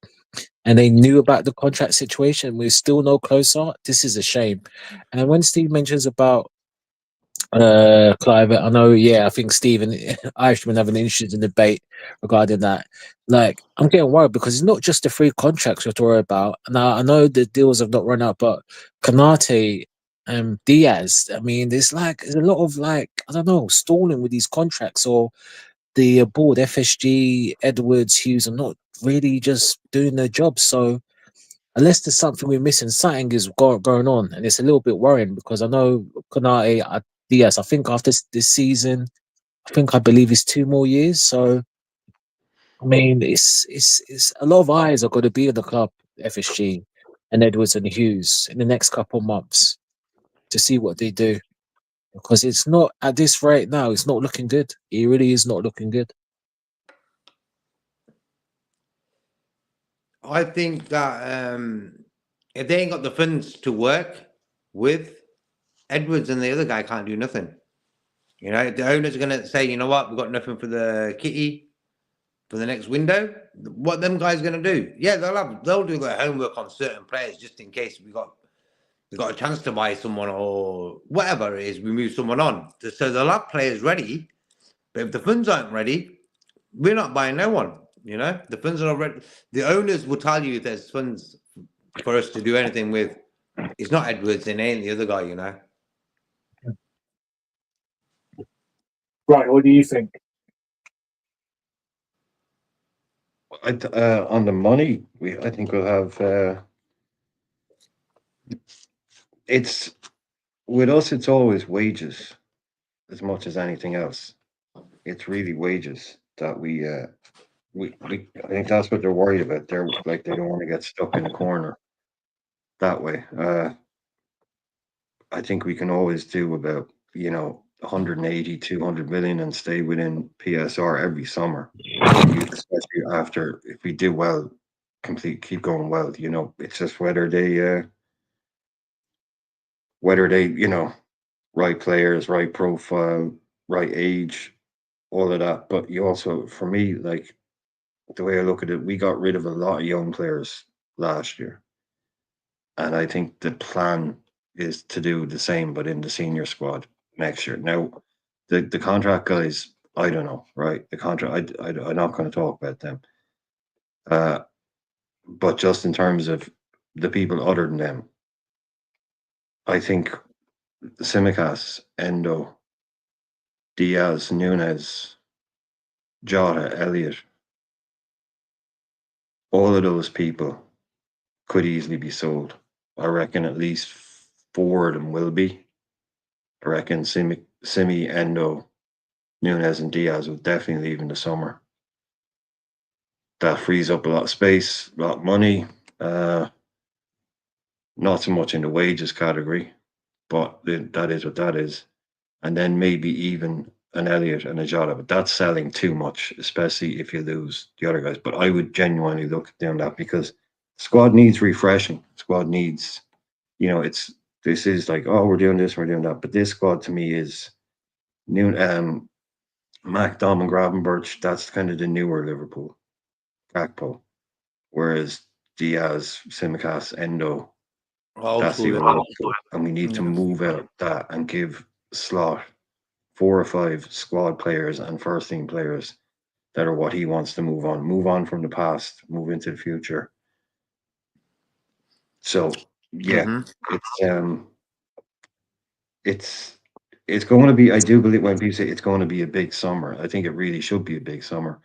and they knew about the contract situation, we're still no closer. This is a shame. And when Steve mentions about Clive, I know, I think Steve and Irishman have an interesting debate regarding that. Like, I'm getting worried because it's not just the 3 contracts we have to worry about. Now, I know the deals have not run out, but Kanate and Diaz, I mean, there's a lot of I don't know, stalling with these contracts, or the board, FSG, Edwards, Hughes are not really just doing their job. So, unless there's something we're missing, something is going on, and it's a little bit worrying because I know Kanate, Diaz, I think after this season, I believe it's 2 more years. So, I mean, it's a lot of eyes are going to be on the club, FSG, and Edwards and Hughes in the next couple of months to see what they do, because it's not at this rate now. It's not looking good. It really is not looking good. I think that if they ain't got the funds to work with, Edwards and the other guy can't do nothing. You know, the owners are going to say, you know what, we've got nothing for the kitty for the next window. What them guys going to do? Yeah, they'll do their homework on certain players just in case we got a chance to buy someone or whatever it is, we move someone on. So they'll have players ready, but if the funds aren't ready, we're not buying no one. You know, the funds are already. The owners will tell you if there's funds for us to do anything with. It's not Edwards and ain't the other guy. You know. Right. What do you think? On the money, I think we'll have it's with us. It's always wages as much as anything else. It's really wages that we. I think that's what they're worried about. They're like they don't want to get stuck in a corner that way. I think we can always do about 180, 200 million and stay within PSR every summer. Especially after if we do well, keep going well. It's just whether they right players, right profile, right age, all of that. But you also, for me, like the way I look at it, we got rid of a lot of young players last year. And I think the plan is to do the same, but in the senior squad next year. Now, the contract guys, I don't know, right? The contract, I'm not going to talk about them. But just in terms of the people other than them, I think Simicas, Endo, Diaz, Nunez, Jota, Elliott, all of those people could easily be sold. I reckon at least 4 of them will be. I reckon Simi, Endo, Nunez, and Diaz will definitely leave in the summer. That frees up a lot of space, a lot of money. Not so much in the wages category, but that is what that is. And then maybe even an Elliott and a Jota, but that's selling too much, especially if you lose the other guys. But I would genuinely look at doing that because squad needs refreshing. Squad needs, this is like, oh, we're doing this, we're doing that. But this squad to me is new. Mac, Dom, and Gravenberch, that's kind of the newer Liverpool, Gakpo. Whereas Diaz, Simicas, Endo, that's the old school. And we need to move out that and give Slot 4 or 5 squad players and first team players that are what he wants to move on from the past, move into the future. So yeah, it's going to be. I do believe when people say it's going to be a big summer, I think it really should be a big summer,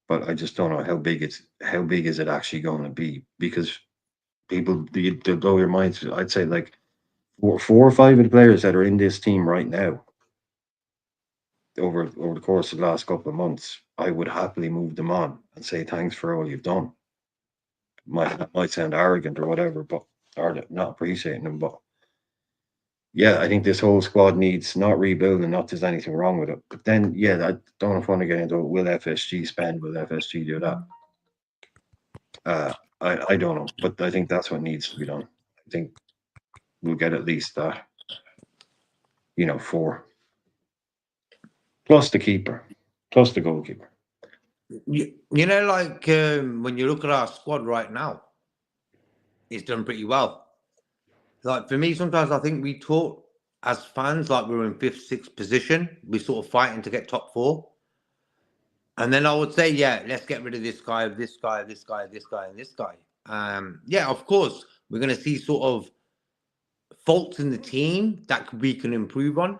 but I just don't know how big is it actually going to be because people they blow your minds. I'd say like 4 or 5 of the players that are in this team right now over the course of the last couple of months, I would happily move them on and say thanks for all you've done. Might sound arrogant or whatever, but or not appreciating them, but yeah, I think this whole squad needs not rebuilding, not there's anything wrong with it. But then, yeah, I don't want to get into it. Will FSG spend? Will FSG do that? I don't know, but I think that's what needs to be done. I think we'll get at least that, 4 plus the keeper, plus the goalkeeper. Like when you look at our squad right now, it's done pretty well. Like for me, sometimes I think we talk as fans like we're in 5th, 6th position. We're sort of fighting to get top 4. And then I would say, yeah, let's get rid of this guy, this guy, this guy, this guy, and this guy. Yeah, of course, we're going to see sort of faults in the team that we can improve on.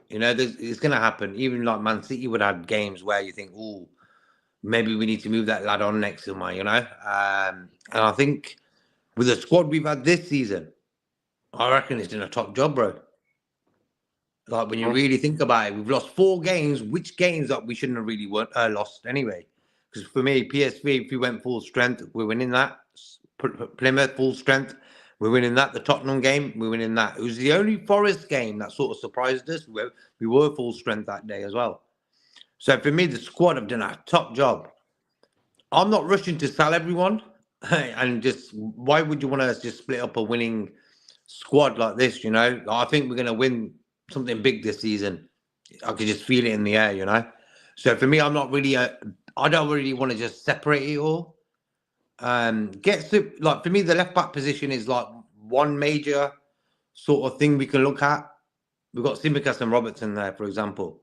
It's going to happen. Even like Man City would have games where you think, oh, maybe we need to move that lad on next summer, And I think with the squad we've had this season, I reckon it's done a top job, bro. Like when you really think about it, we've lost 4 games, which games that we shouldn't have really lost anyway. Because for me, PSV, if we went full strength, we're winning that. Plymouth, full strength, we're winning that. The Tottenham game, we're winning that. It was the only Forest game that sort of surprised us. We were full strength that day as well. So for me, the squad have done a top job. I'm not rushing to sell everyone. And just, why would you want to just split up a winning squad like this, I think we're going to win something big this season. I could just feel it in the air, So for me, I'm not really I don't really want to just separate it all. Like for me, the left back position is like one major sort of thing we can look at. We've got Simicas and Robertson there, for example.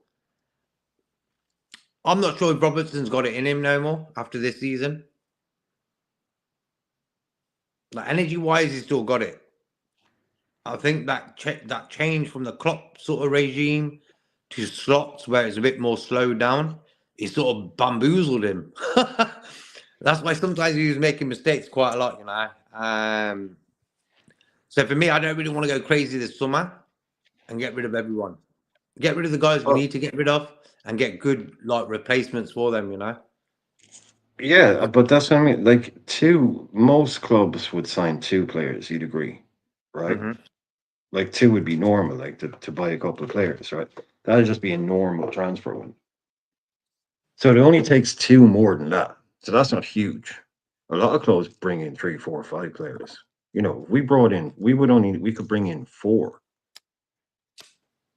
I'm not sure if Robertson's got it in him no more after this season. Like energy-wise, he's still got it. I think that change from the Klopp sort of regime to Slots, where it's a bit more slowed down, it sort of bamboozled him. That's why sometimes he was making mistakes quite a lot, So for me, I don't really want to go crazy this summer and get rid of everyone. Get rid of the guys we Well, need to get rid of and get good like replacements for them, you know? yeah, but that's what I mean. Like most clubs would sign 2 players. You'd agree, right? Mm-hmm. Like 2 would be normal. Like to buy a couple of players, right? That'd just be a normal transfer one. So it only takes 2 more than that. So that's not huge. A lot of clubs bring in 3, 4, 5 players. You know, if we brought in, we could bring in 4.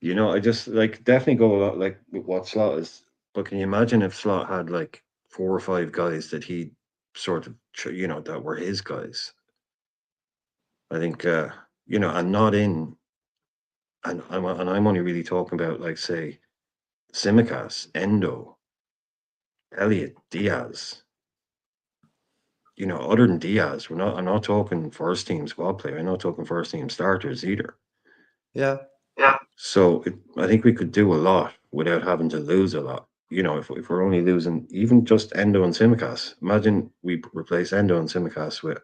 You know, I just like definitely go a lot like with what Slot is. But can you imagine if Slot had like 4 or 5 guys that he sort of, that were his guys? I think, and not in, and I'm only really talking about like say Simicast, Endo, Elliot, Diaz. You know, other than Diaz, I'm not talking first team squad player. I'm not talking first team starters either. Yeah. So I think we could do a lot without having to lose a lot. You know, if we're only losing even just Endo and Simicast, imagine we replace Endo and Simicast with,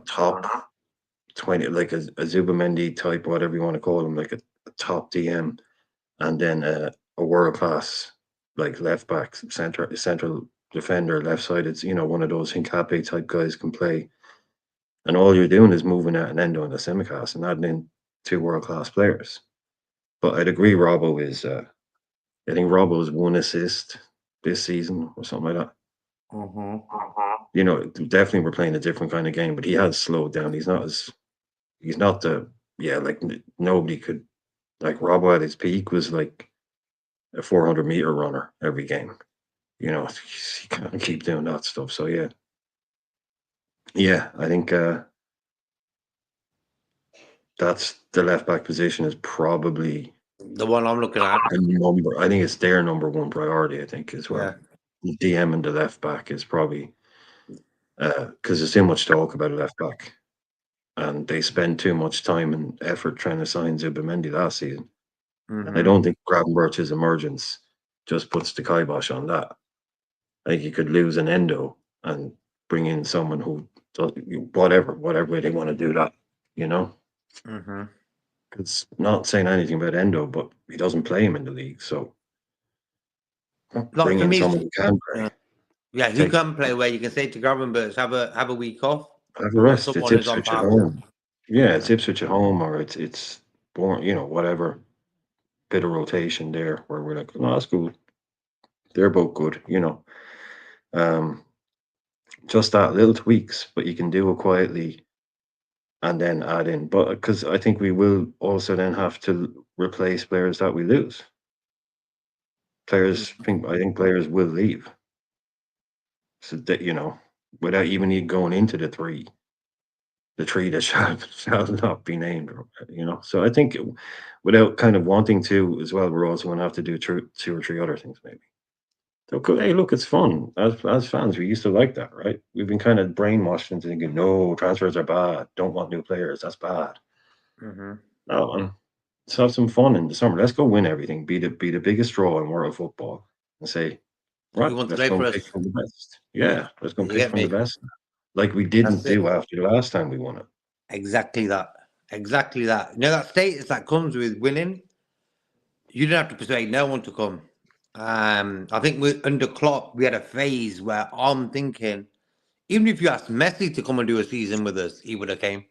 top 20, like a Zubamendi type, whatever you want to call him, like a top DM, and then a world class like left back, central defender, left sided. One of those Hincapié type guys can play, and all you're doing is moving out an Endo and a Simicast and adding in 2 world class players. But I'd agree, Robbo is. I think Robbo's 1 assist this season or something like that. Mm-hmm. You know, definitely we're playing a different kind of game, but he has slowed down. He's not the, like nobody could, like Robbo at his peak was like a 400-meter runner every game. You know, he can't keep doing that stuff. So yeah, I think that's the left back position is probably The one I'm looking at. the number. I think it's their number 1 priority. I think as well. Yeah. DM and the left back is probably because there's too much talk about a left back, and they spend too much time and effort trying to sign Zubamendi last season. And I Mm-hmm. don't think Gravenberch's emergence just puts the kibosh on that. I think you could lose an Endo and bring in someone who does whatever way they want to do that. You know, Mm-hmm. it's not saying anything about Endo, but he doesn't play him in the league, so Like bring for in me, someone who can play. yeah, who Take can play where you can say to Gravenberch, have a week off. have a We've got rest. It's someone who's on Ipswich at power. home. Yeah, it's Ipswich at home, or it's born. Whatever. Bit of rotation there where we're like, no, that's cool. They're both good. Um, just that little tweaks, but you can do it quietly and then add in. But because I think we will also then have to replace players that we lose. I think players will leave. So that without even going into the three that shall not be named. So I think without kind of wanting to as well, we're also going to have to do 2 or 3 other things maybe. So, hey, look, it's fun. As fans, we used to like that, right? We've been kind of brainwashed into thinking, no, transfers are bad. Don't want new players. That's bad. Mm-hmm. No, man. Let's have some fun in the summer. Let's go win everything. Be the biggest draw in world football, and say, right, Who wants to let's play go for and us? pick from the best. Yeah, let's go and You pick get from the me? best, like we That's didn't it. do after the last time we won it. Exactly that. Exactly that. You know that status that comes with winning. You don't have to persuade no one to come. I think under Klopp we had a phase where I'm thinking, even if you asked Messi to come and do a season with us, he would have came.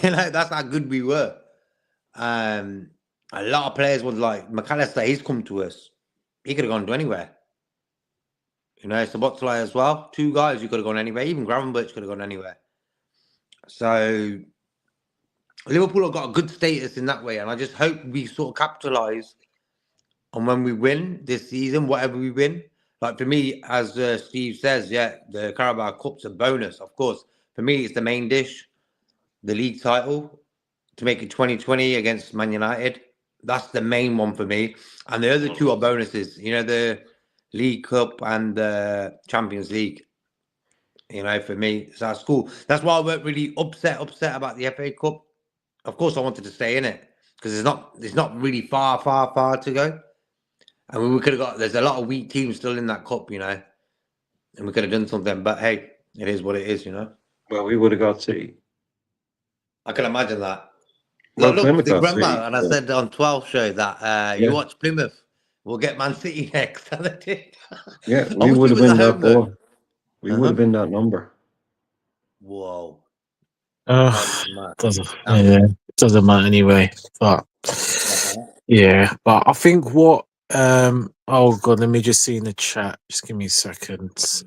That's how good we were. A lot of players was like McAllister. He's come to us. He could have gone to anywhere. Szoboszlai as well. 2 guys who could have gone anywhere. Even Gravenberch could have gone anywhere. So Liverpool have got a good status in that way, and I just hope we sort of capitalise on when we win this season, whatever we win. Like for me, as Steve says, yeah, the Carabao Cup's a bonus, of course. For me, it's the main dish, the league title, to make it 2020 against Man United. That's the main one for me. And the other 2 are bonuses, the League Cup and the Champions League. For me, so that's cool. That's why I weren't really upset about the FA Cup. Of course, I wanted to stay in it because it's not really far to go. I mean, we could have there's a lot of weak teams still in that cup, and we could have done something. But hey, it is what it is, Well, we would have got City. I can imagine that. Well, Look, Plymouth the got grandma, three. and I said on 12 show that you Yeah. watch Plymouth, we'll get Man City next. And they did. Yeah, we Obviously, would it have was been at that home though. ball. We would have been that number. Whoa. Doesn't doesn't matter anyway. But yeah, but I think what oh god, let me just see in the chat. Just give me a second.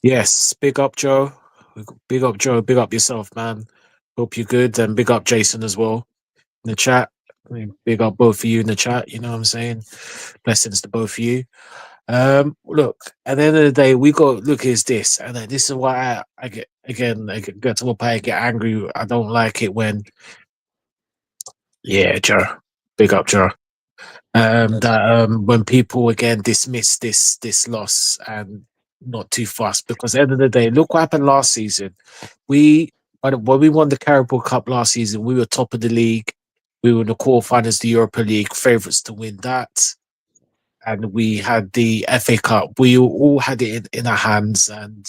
Yes, big up Joe. Big up Joe. Big up yourself, man. Hope you're good, and big up Jason as well in the chat. I mean, big up both of you in the chat. You know what I'm saying? Blessings to both of you. Look, at the end of the day, we got look. Is this, and then this is why I get again. I get to a point. I get angry. I don't like it when, yeah, Joe. Big up, Joe. That when people again dismiss this loss and not too fast, because at the end of the day, look what happened last season. When we won the Carabao Cup last season, we were top of the league. We were in the quarterfinals of the Europa League, favourites to win that. And we had the FA Cup. We all had it in our hands, and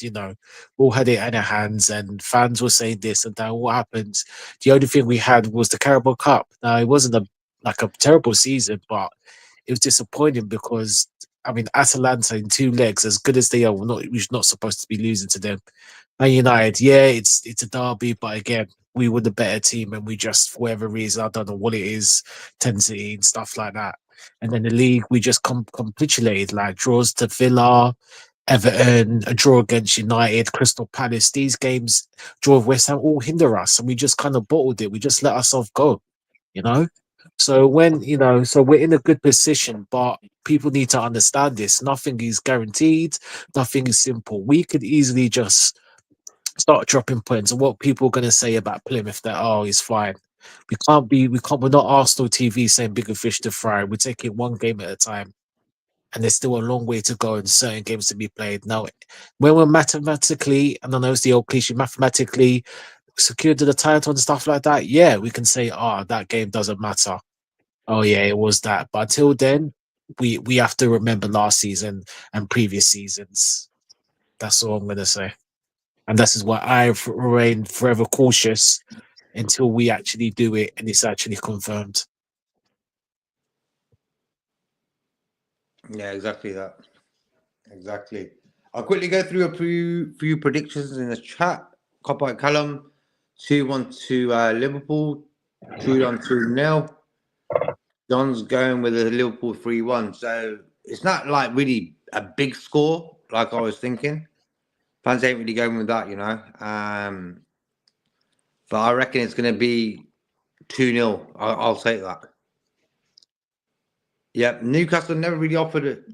all had it in our hands. And fans were saying this and that. What happened? The only thing we had was the Carabao Cup. Now it wasn't a terrible season, but it was disappointing because I mean, Atalanta in 2 legs, as good as they are, we're not supposed to be losing to them. Man United, yeah, it's a derby, but again, we were the better team, and we just, for whatever reason, I don't know what it is, intensity and stuff like that. And then the league, we just capitulated, like draws to Villa, Everton, a draw against United, Crystal Palace. These games, draw with West Ham, all hinder us, and we just kind of bottled it. We just let ourselves go, you know. So so we're in a good position, but people need to understand this. Nothing is guaranteed. Nothing is simple. We could easily just start dropping points. And what people are going to say about Plymouth, that he's fine. We're not Arsenal TV saying bigger fish to fry. We're taking one game at a time, and there's still a long way to go and certain games to be played. Now, when we're mathematically, and I know it's the old cliche, mathematically secured to the title and stuff like that, yeah, we can say, that game doesn't matter. Oh yeah, it was that. But until then, we have to remember last season and previous seasons. That's all I'm gonna say. And this is why I remain forever cautious until we actually do it and it's actually confirmed. Yeah, exactly that. Exactly. I'll quickly go through a few predictions in the chat. Copyright Callum, 2-1 to Liverpool, 2-1-2-0. John's going with a Liverpool 3-1. So it's not like really a big score like I was thinking. Fans ain't really going with that, but I reckon it's going to be 2-0. I'll take that. Yep, Newcastle never really offered it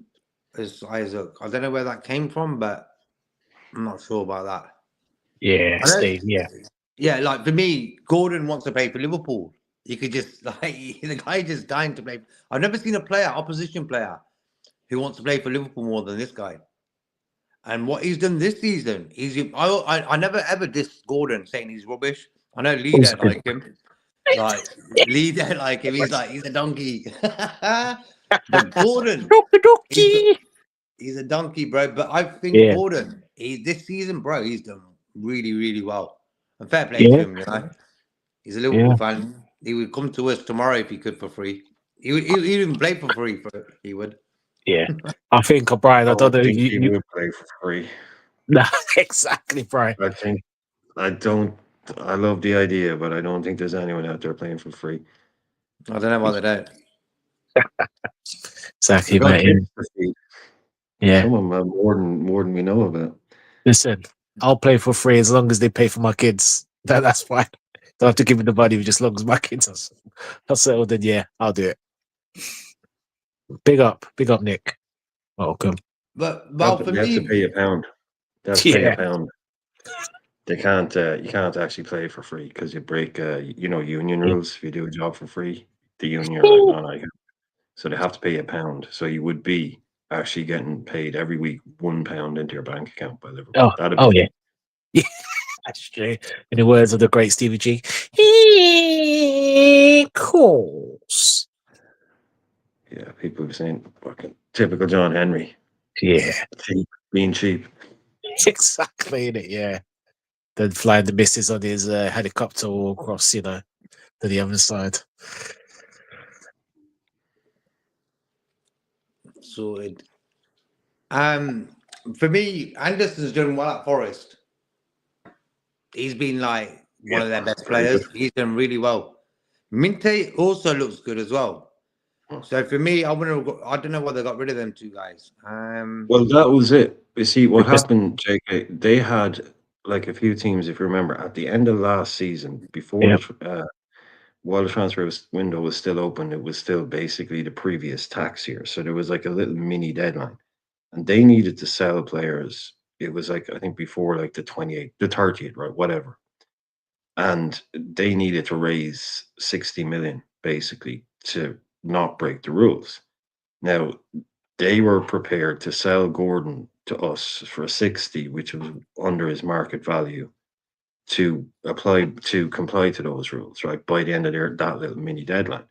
as Isaac. I don't know where that came from, but I'm not sure about that. Yeah, Steve, yeah. Yeah, like for me, Gordon wants to play for Liverpool. You could just the guy just dying to play. I've never seen a opposition player, who wants to play for Liverpool more than this guy. And what he's done this season, I never ever diss Gordon saying he's rubbish. I know Lee don't like him. Like Lee don't like him. He's a donkey. But Gordon, he's a donkey, bro. But I think Gordon, this season, bro, he's done really, really well. And fair play to him, He's a Liverpool fan. He would come to us tomorrow if he could for free. He would even play for free. He would. Yeah, I think Brian. I don't know. He would play for free. No, exactly, Brian. I love the idea, but I don't think there's anyone out there playing for free. I don't know why they don't. Exactly, mate. Yeah, some of them more than we know about. Listen, I'll play for free as long as they pay for my kids. That's fine. Don't have to give me the money just as long as my kids are settled. Then yeah, I'll do it. Big up, Nick. Welcome. But for me, have to pay a pound. They have to pay a pound. They can't. You can't actually play for free because you break, union rules. If you do a job for free, the union are like, no, so they have to pay a pound. So you would be actually getting paid every week £1 into your bank account by Liverpool. Yeah. That's true. In the words of the great Stevie G, of course. Yeah, people were saying fucking typical John Henry. Yeah, being cheap. Exactly, innit? Yeah. then flying the missus on his helicopter all across, to the other side. Sorted. For me, Anderson's doing well at Forest. He's been like one of their best very players. good. He's done really well. Minte also looks good as well. So for me, I don't know why they got rid of them two guys. Well, that was it. You see, what happened, JK, they had like a few teams, if you remember, at the end of last season, before Yeah. while the transfer window was still open, it was still basically the previous tax year. So there was like a little mini deadline. And they needed to sell players. It was like, I think before like the 28th, the 30th, right? Whatever. And they needed to raise 60 million basically to not break the rules. Now, they were prepared to sell Gordon to us for 60, which was under his market value, to comply to those rules, right? By the end of that little mini deadline.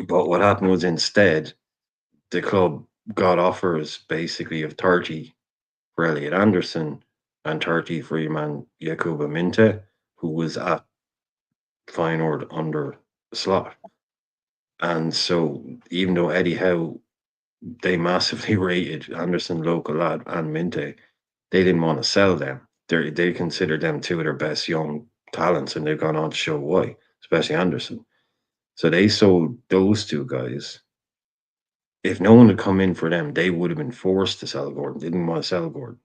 But what happened was instead, the club got offers basically of 30 for Elliot Anderson and 30 for your man Yakuba Minte, who was at Feyenoord under Slot. And so even though Eddie Howe, they massively rated Anderson, local lad, and Minte, they didn't want to sell them. They considered them two of their best young talents, and they've gone on to show why, especially Anderson. So they sold those two guys. If no one had come in for them, they would have been forced to sell Gordon. They didn't want to sell Gordon.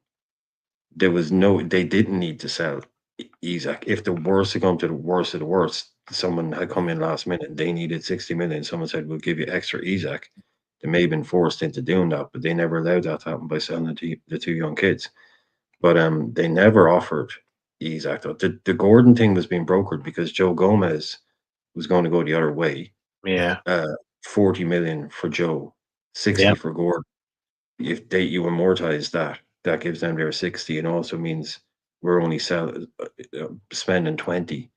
They didn't need to sell Isaac. If the worst had come to the worst of the worst, someone had come in last minute, they needed 60 million. Someone said, we'll give you extra Isaac. They may have been forced into doing that, but they never allowed that to happen by selling the two young kids. But they never offered Isaac. The Gordon thing was being brokered because Joe Gomez was going to go the other way. Yeah. 40 million for Joe, 60 for Gordon. If you amortize that gives them their 60, and also means we're only spending 20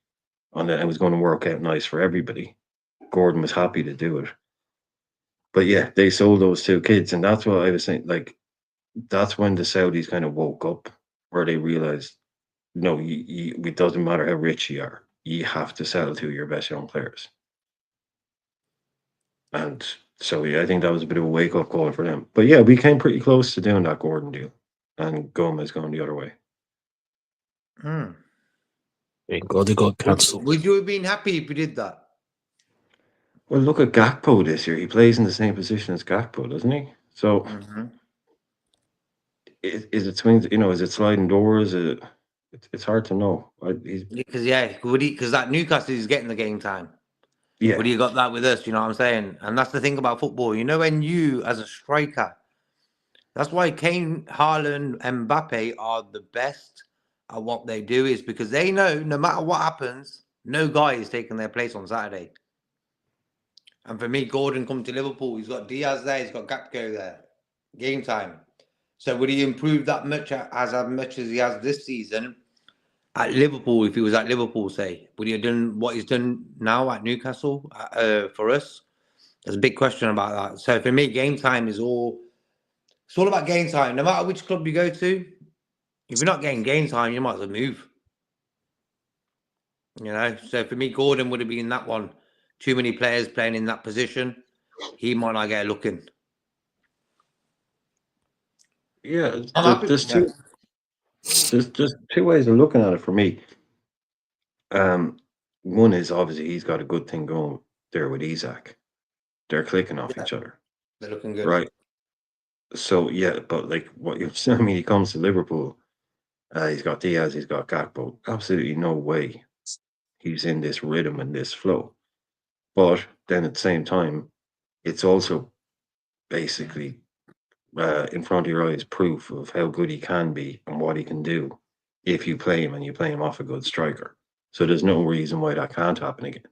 on it. It was going to work out nice for everybody. Gordon was happy to do it. But yeah, they sold those two kids, and that's what I was saying. Like, that's when the Saudis kind of woke up, where they realized, no, it doesn't matter how rich you are, you have to sell to your best young players. And so yeah, I think that was a bit of a wake up call for them. But yeah, we came pretty close to doing that Gordon deal, and Gomez going the other way. Thank God it got cancelled. Would you have been happy if you did that? Well, look at Gakpo this year. He plays in the same position as Gakpo, doesn't he? So is it swings? Is it sliding doors? It's hard to know. Because that Newcastle is getting the game time. Yeah. Would you got that with us? You know what I'm saying? And that's the thing about football. When you, as a striker, that's why Kane, Haaland, and Mbappe are the best at what they do, is because they know no matter what happens, no guy is taking their place on Saturday. And for me, Gordon come to Liverpool. He's got Diaz there. He's got Gakpo there. Game time. So would he improve that much as he has this season at Liverpool? If he was at Liverpool, say, would he have done what he's done now at Newcastle for us? There's a big question about that. So for me, game time it's all about game time. No matter which club you go to, if you're not getting game time, you might as well move. So for me, Gordon would have been that one. Too many players playing in that position. He might not get a look in. Yeah, there's two ways of looking at it for me. One is obviously he's got a good thing going there with Isaac. They're clicking off each other. They're looking good, right? So yeah, but like what you're saying, he comes to Liverpool. He's got Diaz, he's got Gakpo. Absolutely no way he's in this rhythm and this flow. But then at the same time, it's also basically in front of your eyes proof of how good he can be and what he can do if you play him and you play him off a good striker. So there's no reason why that can't happen again.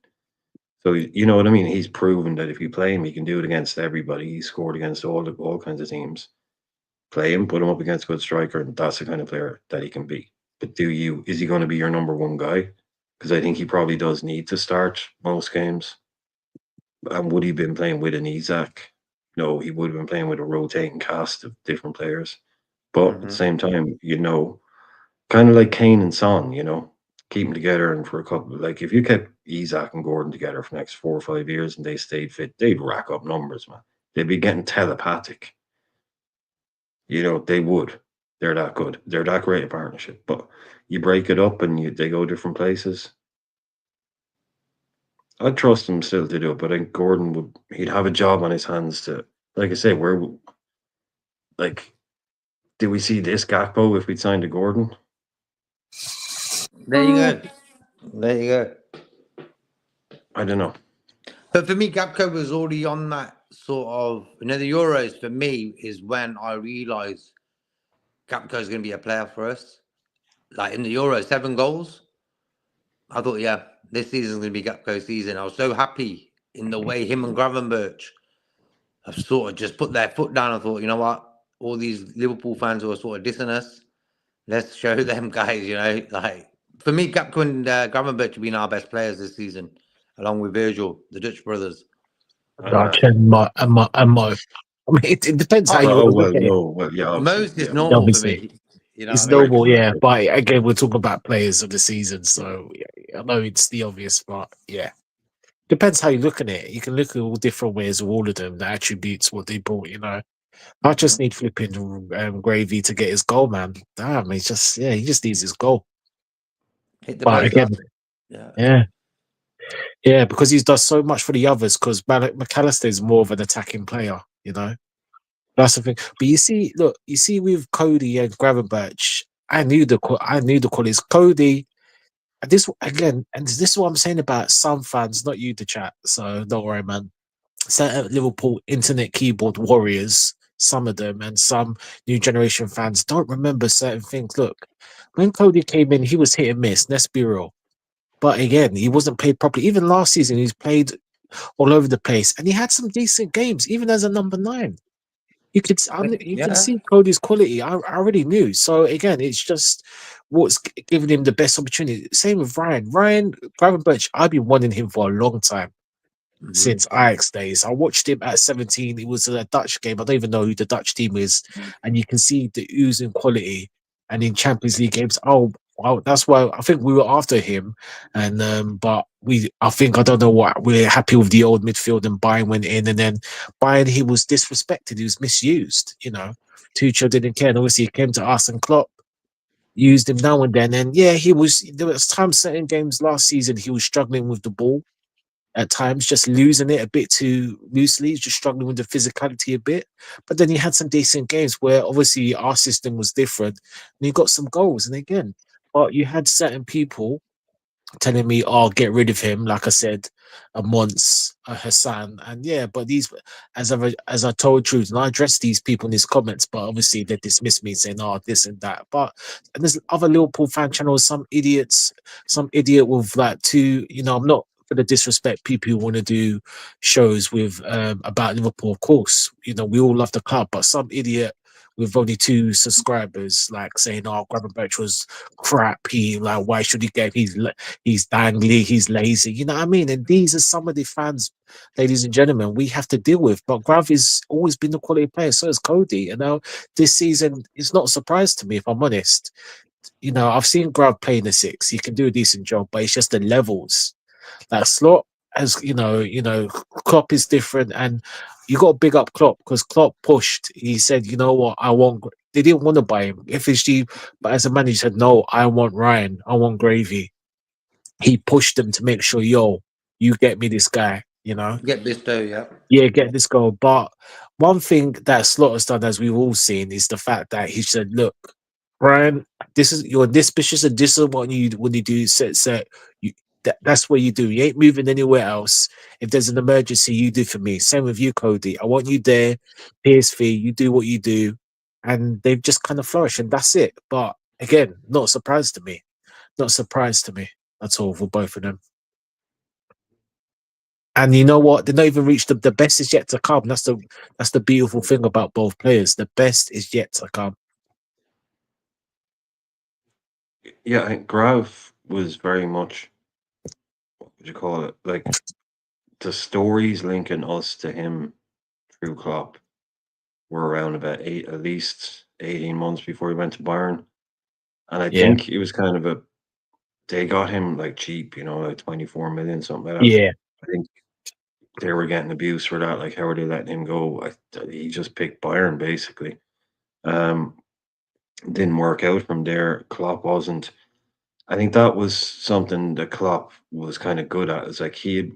So you know what I mean? He's proven that if you play him, he can do it against everybody. He scored against all kinds of teams. Play him, put him up against a good striker, and that's the kind of player that he can be. But is he going to be your number one guy? Because I think he probably does need to start most games. And would he have been playing with an Isaac? No, he would have been playing with a rotating cast of different players. But at the same time, kind of like Kane and Son, keep them together and for a couple. Like if you kept Isaac and Gordon together for the next 4 or 5 years and they stayed fit, they'd rack up numbers, man. They'd be getting telepathic. They would. They're that good. They're that great a partnership. But you break it up and they go different places. I'd trust him still to do it, but I think Gordon he'd have a job on his hands to, like I say, did we see this Gakpo if we'd signed a Gordon? There you go. There you go. I don't know. But for me, Gakpo was already on that sort of, the Euros for me is when I realised Gakpo is going to be a player for us. Like in the Euros, 7 goals. I thought, yeah, this season's going to be Gakpo's season. I was so happy in the way him and Gravenberch have sort of just put their foot down and thought, you know what? All these Liverpool fans who are sort of dissing us, let's show them guys, like for me, Gakpo and Gravenberch have been our best players this season, along with Virgil, the Dutch brothers. Dutch and Mo. I mean, it depends how you want to look at it. Yeah, Most is yeah. normal Obviously. for me. It's noble, yeah. But again, we're talking about players of the season, so yeah, I know it's the obvious, but yeah. Depends how you look at it. You can look at all different ways of all of them, the attributes, what they brought, I just need flipping Gravy to get his goal, man. Damn, he just needs his goal. Hit the But post again, up. yeah, because he does so much for the others. Because McAllister is more of an attacking player, That's the thing. But you see with Cody and Gravenberch, I knew the qualities. Cody, and this again, and this is what I'm saying about some fans, not you, the chat. So don't worry, man. Certain Liverpool internet keyboard warriors, some of them, and some new generation fans don't remember certain things. Look, when Cody came in, he was hit and miss. Let's be real. But again, he wasn't played properly. Even last season, he's played all over the place, and he had some decent games, even as a number 9. You could see Cody's quality. I already knew. So again, it's just what's giving him the best opportunity. Same with Ryan. Ryan Gravenberch, I've been wanting him for a long time. Since Ajax days. I watched him at 17. It was a Dutch game. I don't even know who the Dutch team is. And you can see the oozing quality. And in Champions League games, that's why I think we were after him. And but I don't know what, we're happy with the old midfield, and Bayern went in, and then Bayern, he was disrespected, he was misused, Tuchel didn't care. And obviously he came to us, and Klopp used him now and then. And yeah, there was times, certain games last season, he was struggling with the ball at times, just losing it a bit too loosely, just struggling with the physicality a bit. But then he had some decent games where obviously our system was different, and he got some goals. And again, but you had certain people telling me, "Oh, get rid of him." Like I said, a Mons, a Hassan, and yeah, but these, as I told truth, and I addressed these people in these comments, but obviously they dismissed me, saying, "Oh, this and that." But and there's other Liverpool fan channels, some idiot with like two, I'm not for the disrespect people who want to do shows with about Liverpool. Of course, we all love the club, but some idiot with only 2 subscribers, like saying, "Oh, Gravenberch was crap. Why should he get? He's dangly. He's lazy." You know what I mean? And these are some of the fans, ladies and gentlemen, we have to deal with. But Grav has always been the quality player. So is Cody. This season, it's not a surprise to me, if I'm honest. I've seen Grav play in the 6. He can do a decent job, but it's just the levels. Like Slot, as Klopp is different, and you got to big up Klopp, because Klopp pushed. He said, "You know what? I want." They didn't want to buy him, FSG, but as a manager, he said, "No, I want Ryan. I want Gravy." He pushed them to make sure, you get me this guy. Get Bisto, yeah. Yeah, get this goal. But one thing that Slot has done, as we've all seen, is the fact that he said, "Look, Ryan, you're this ambitious, and this is what you do. Set. That's what you do. You ain't moving anywhere else. If there's an emergency, you do for me. Same with you, Cody. I want you there. PSV, you do what you do." And they've just kind of flourished, and that's it. But again, not a surprise to me. Not a surprise to me at all for both of them. And you know what? They've not even reached the best is yet to come. That's the beautiful thing about both players. The best is yet to come. Yeah, I think Grav was very much, what would you call it? Like the stories linking us to him through Klopp were around about at least 18 months before he went to Bayern. And I Yeah. think it was kind of they got him like cheap, like 24 million, something like that. Yeah. I think they were getting abuse for that. Like, how are they letting him go? He just picked Bayern basically. Didn't work out from there. Klopp wasn't. I think that was something that Klopp was kind of good at. It's like he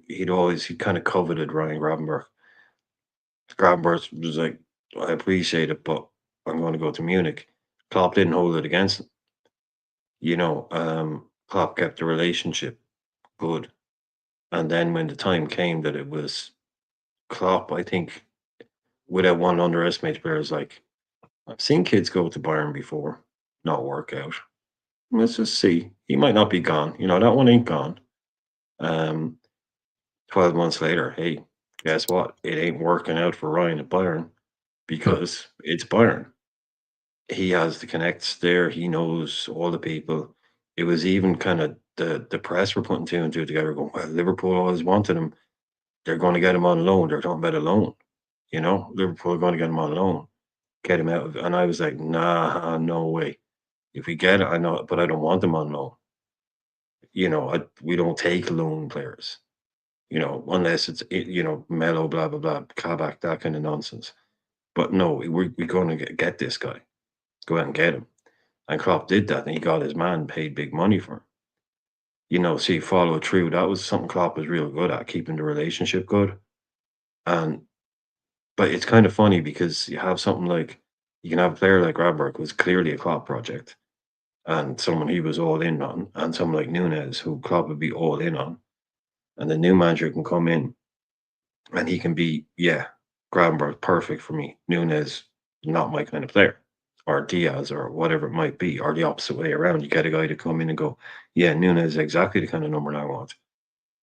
kind of coveted Ryan Gravenberch. Gravenberch was like, I appreciate it, but I'm going to go to Munich. Klopp didn't hold it against him. Klopp kept the relationship good. And then when the time came that it was Klopp, I think without one underestimate players, like I've seen kids go to Bayern before, not work out. Let's just see. He might not be gone. That one ain't gone. 12 months later, hey, guess what? It ain't working out for Ryan at Bayern because it's Bayern. He has the connects there. He knows all the people. It was even kind of the press were putting two and two together, going, well, Liverpool always wanted him. They're going to get him on loan. They're talking about a loan. Liverpool are going to get him on loan, get him out. And I was like, nah, no way. If we get it, I know, but I don't want him on loan. We don't take loan players, unless it's, Mello, blah, blah, blah, Kabak, that kind of nonsense. But no, we're going to get this guy. Go out and get him. And Klopp did that, and he got his man, paid big money for him. So he followed through. That was something Klopp was real good at, keeping the relationship good. But it's kind of funny because you have something like, you can have a player like Gravenberch, who's clearly a Klopp project, and someone he was all in on, and someone like Nunes, who Klopp would be all in on. And the new manager can come in and he can be, Gravenberch, perfect for me. Nunes, not my kind of player. Or Diaz, or whatever it might be, or the opposite way around. You get a guy to come in and go, yeah, Nunes is exactly the kind of number I want.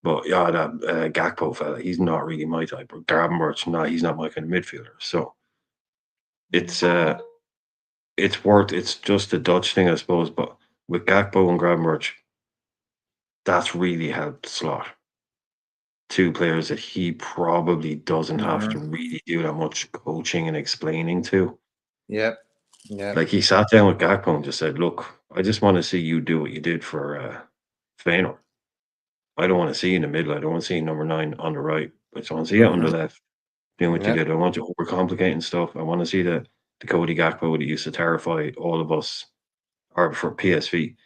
But yeah, that Gakpo fella, he's not really my type. Or Gravenberch, no, he's not my kind of midfielder. So it's just a Dutch thing, I suppose. But with Gakpo and Gravenberch, that's really helped Slot. Two players that he probably doesn't have to really do that much coaching and explaining to. Yep. Yeah. Like, he sat down with Gakpo and just said, look, I just want to see you do what you did for Feyenoord. I don't want to see you in the middle. I don't want to see you number 9 on the right. I just want to see you on the left doing what you did. I want you overcomplicating stuff. I want to see the Cody Gakpo that used to terrify all of us, or for PSV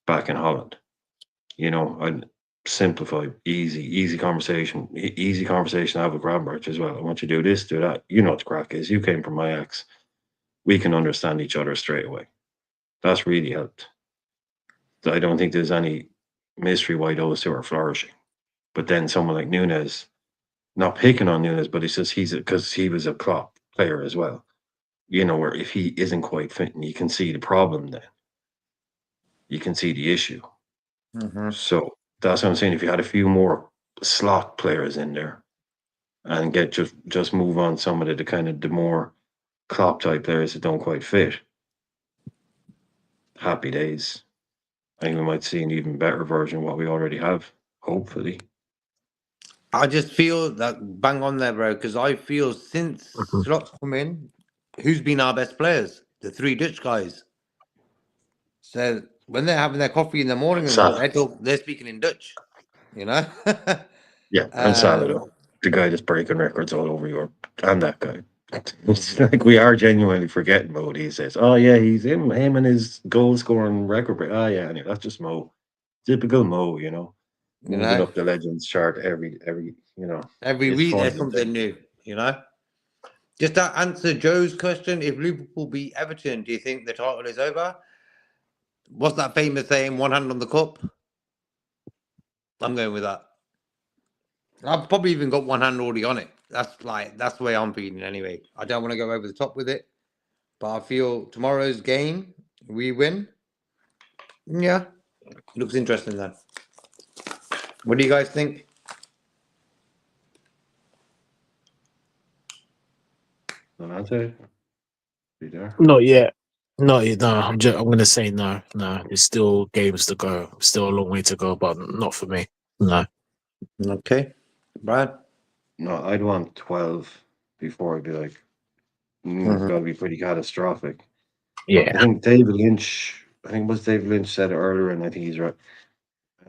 back in Holland. I'd simplify, easy conversation. Easy conversation to have with Gravenberch as well. I want you to do this, do that. You know what the crack is. You came from my ex. We can understand each other straight away. That's really helped. I don't think there's any mystery why those two are flourishing. But then someone like Nunes, not picking on Nunes, but it's just because he was a Klopp player as well. Where if he isn't quite fitting, you can see the problem then. You can see the issue. So that's what I'm saying. If you had a few more slot players in there and just move on some of the more Klopp type players that don't quite fit, happy days. I think we might see an even better version of what we already have, hopefully. I just feel that bang on there, bro, because I feel since Slot's come in, who's been our best players? The 3 Dutch guys. So when they're having their coffee in the morning, they're speaking in Dutch, Yeah, and Salah, the guy that's breaking records all over Europe, and that guy. It's like we are genuinely forgetting Mo these days. Oh yeah, he's him and his goal scoring record. Oh yeah, anyway, that's just Mo. Typical Mo, moving up the legends chart every every week there's something new, Just to answer Joe's question, if Liverpool beat Everton, do you think the title is over? What's that famous saying, one hand on the cup? I'm going with that. I've probably even got one hand already on it. That's the way I'm feeling anyway. I don't want to go over the top with it, but I feel tomorrow's game, we win. Yeah, looks interesting then. What do you guys think? Not yet. Not yet. No. I'm gonna say no. There's still games to go. Still a long way to go, but not for me. No. Okay, Brian. No, I'd want 12 before I'd be like, it's got to be pretty catastrophic. Yeah. I think David Lynch I think it was Dave Lynch said it earlier, and I think he's right.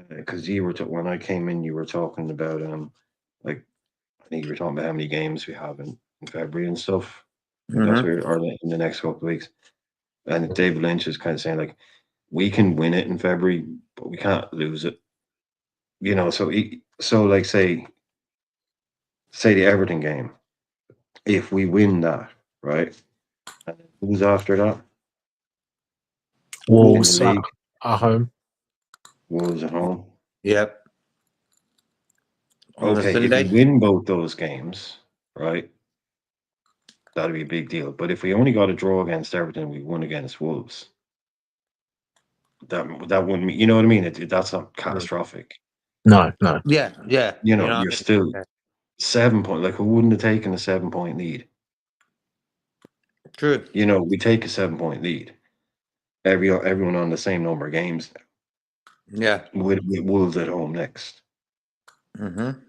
Because you were when I came in, you were talking about like I think you were talking about how many games we have in February and stuff. That's where or in the next couple of weeks. And David Lynch is kind of saying like we can win it in February, but we can't lose it. You know, so like say the Everton game, if we win that, right? And then who's after that? Wolves In the league? at home. Wolves at home. Yep. On the Okay, if Sunday. we win both those games, right? That'd be a big deal. But if we only got a draw against Everton, we won against Wolves. That wouldn't mean, you know what I mean? That's not catastrophic. No. Yeah. You know, what you're I mean? still Yeah. 7 point. Like, who wouldn't have taken a 7 point lead? True. You know, we take a 7 point lead. Everyone on the same number of games Yeah. with Wolves at home next. Mm-hmm.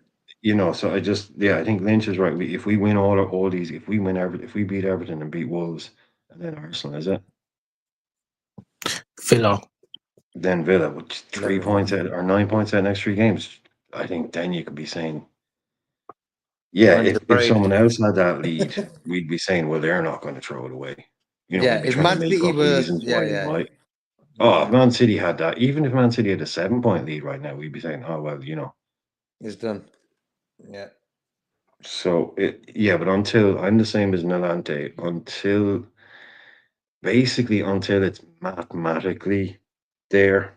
You know, so I think Lynch is right. If we win all these, if we beat Everton and beat Wolves, and then Arsenal, is it? Villa. Then Villa, which 3 points out or 9 points out of the next 3 games, I think then you could be saying, yeah, Man's if afraid. someone else had that lead, we'd be saying, well, they're not going to throw it away. You know, Yeah, we'd be if trying to Man make City up were, reasons why they might. Yeah. If Man City had that, even if Man City had a 7 point lead right now, we'd be saying, oh well, you know. It's done. Yeah. So but until I'm the same as Nalante, until it's mathematically there,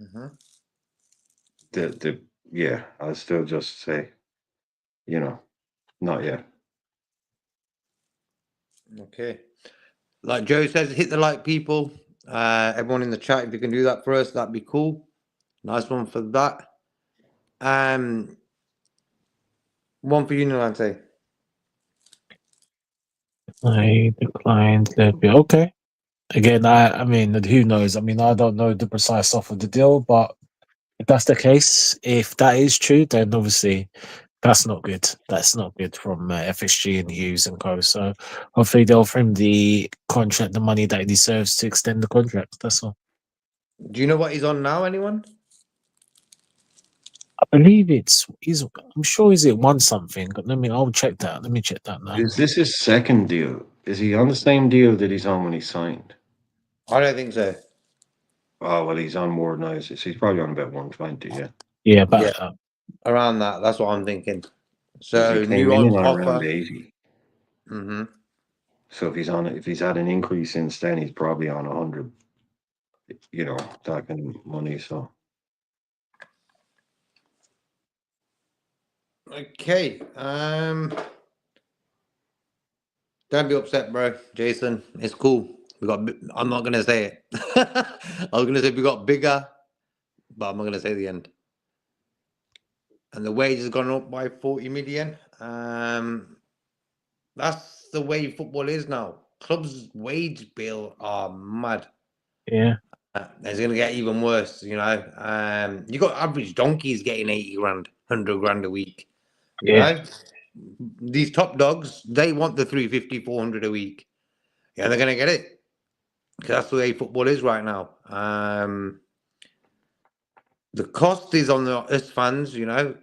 Mm-hmm. I'll still just say, you know, not yet. Okay. Like Joe says, hit the like, people. Everyone in the chat, if you can do that for us, that'd be cool. Nice one for that. One for you, Nalante. I declined. Okay. Again, I mean, who knows? I mean, I don't know the precise offer of the deal, but if that's the case, if that is true, then obviously that's not good. That's not good from FSG and Hughes and co. So hopefully they'll offer him the contract, the money that he deserves to extend the contract. That's all. Do you know what he's on now, anyone? I believe I'm sure he's at one something. I'll check that. Let me check that now. Is this his second deal? Is he on the same deal that he's on when he signed? I don't think so. Oh well, he's on more now. So he's probably on about 120. Yeah. Yeah, but Around that. That's what I'm thinking. 'Cause So he came new in on around offer. 80. Mm-hmm. So if he's had an increase since then, he's probably on 100. You know, that kind of money. So Okay. Don't be upset, bro. Jason, it's cool. I'm not gonna say it. I was gonna say we got bigger, but I'm not gonna say the end. And the wage has gone up by 40 million. That's the way football is now. Clubs' wage bill are mad. yeah. It's gonna get even worse, you know. You got average donkeys getting 80 grand, 100 grand a week. You know, these top dogs, they want the 350, 400 a week. Yeah, they're gonna get it. Because that's the way football is right now. The cost is on us fans, you know,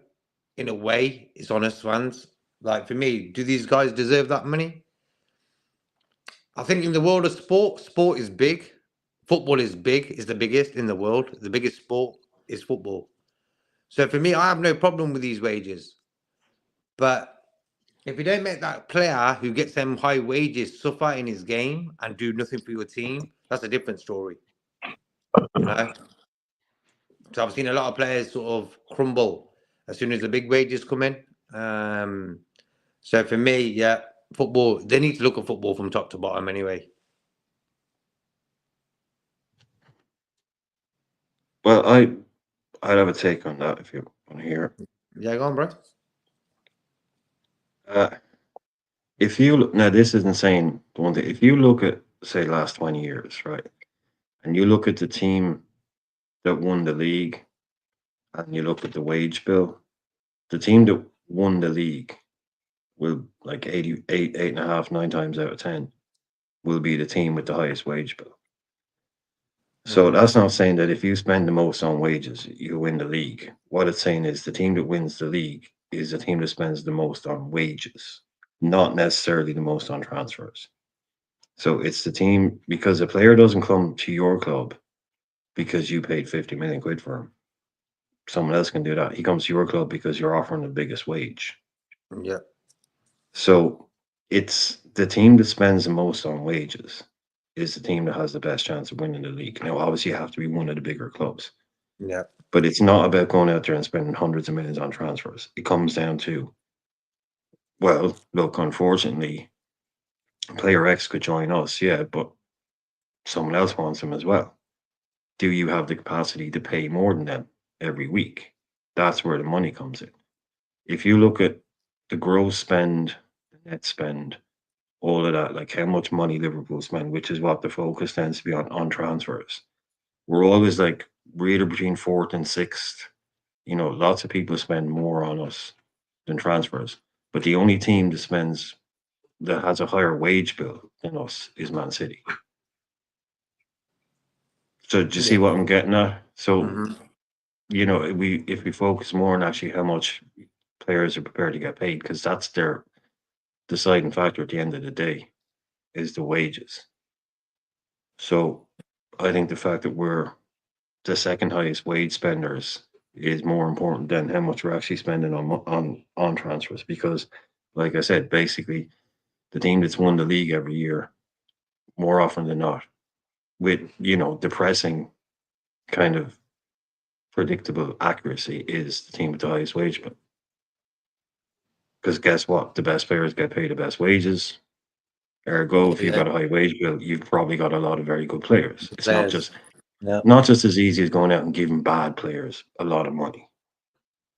in a way, it's on us fans. Like for me, do these guys deserve that money? I think in the world of sport is big. Football is big, is the biggest in the world. The biggest sport is football. So for me, I have no problem with these wages. But if you don't make that player who gets them high wages suffer in his game and do nothing for your team, that's a different story. You know? So I've seen a lot of players sort of crumble as soon as the big wages come in. So for me, yeah, football, they need to look at football from top to bottom anyway. well, I'd have a take on that if you want to hear it. Yeah, go on, bro. If you look now, this isn't saying the one thing. If you look at say last 20 years, right, and you look at the team that won the league, and you look at the wage bill, the team that won the league will like 8.5, 9 times out of 10 will be the team with the highest wage bill. So that's not saying that if you spend the most on wages, you win the league. What it's saying is the team that wins the league is the team that spends the most on wages, not necessarily the most on transfers. So it's the team, because a player doesn't come to your club because you paid 50 million quid for him. Someone else can do that. He comes to your club because you're offering the biggest wage. Yeah. So it's the team that spends the most on wages is the team that has the best chance of winning the league. Now, obviously, you have to be one of the bigger clubs, Yeah. but it's not about going out there and spending hundreds of millions on transfers. It comes down to, well, look, unfortunately, player X could join us, yeah, but someone else wants him as well. Do you have the capacity to pay more than them every week? That's where the money comes in. If you look at the gross spend, the net spend, all of that, like how much money Liverpool spend, which is what the focus tends to be on transfers. We're always like either between fourth and sixth. You know, lots of people spend more on us than transfers. But the only team that has a higher wage bill than us is Man City. So do you see what I'm getting at? So Mhm. you know, if we focus more on actually how much players are prepared to get paid, because that's their deciding factor at the end of the day, is the wages. So I think the fact that we're the second highest wage spenders is more important than how much we're actually spending on transfers. Because, like I said, basically the team that's won the league every year, more often than not, with depressing kind of predictable accuracy, is the team with the highest wage bill. Because guess what? The best players get paid the best wages. Ergo, if you've got a high wage bill, you've probably got a lot of very good players. It's not just as easy as going out and giving bad players a lot of money.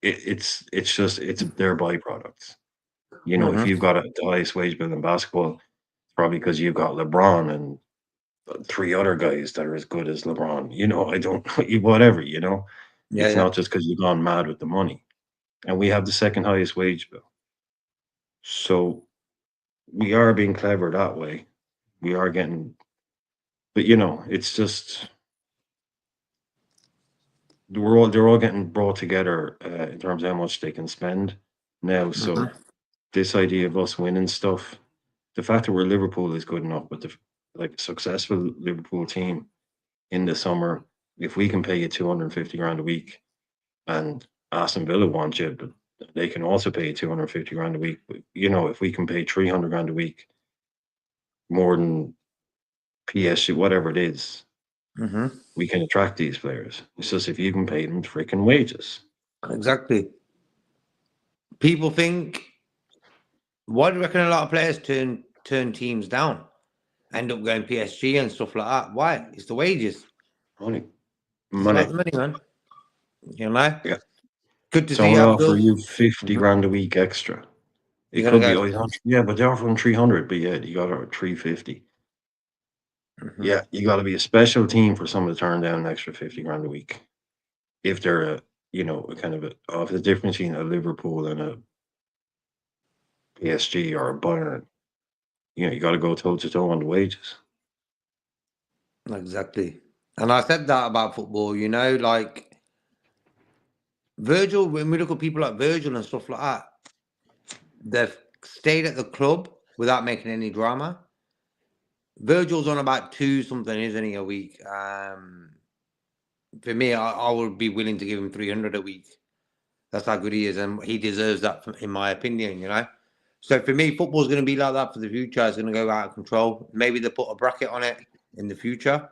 It's their byproducts. You know, if you've got the highest wage bill in basketball, it's probably because you've got LeBron and three other guys that are as good as LeBron. You know, I don't whatever. You know, it's not just because you've gone mad with the money. And we have the second highest wage bill, so we are being clever that way. We are getting, but it's just they're all getting brought together in terms of how much they can spend now. So this idea of us winning stuff, the fact that we're Liverpool is good enough, but like successful Liverpool team in the summer, if we can pay you 250 grand a week, and Aston Villa wants you, but they can also pay you 250 grand a week. But, if we can pay 300 grand a week, more than PSG, whatever it is, we can attract these players. It's just if you can pay them freaking wages. Exactly. People think, why do you reckon a lot of players turn teams down, end up going PSG and stuff like that? Why? It's the wages. Money. It's about the money, man. You know? Yeah. Good to see Someone you. offer you 50 grand a week extra. It You're could gonna be, go- yeah, but they're offering 300, but yeah, you got to 350. Yeah, you got to be a special team for someone to turn down an extra 50 grand a week. If they're a kind of of the difference between a Liverpool and a PSG or a Bayern, you got to go toe to toe on the wages. Exactly. And I said that about football, like Virgil, when we look at people like Virgil and stuff like that, they've stayed at the club without making any drama. Virgil's on about 2 something, isn't he, a week? For me, I would be willing to give him 300 a week. That's how good he is, and he deserves that, in my opinion. So for me, football's going to be like that for the future. It's going to go out of control. Maybe they put a bracket on it in the future,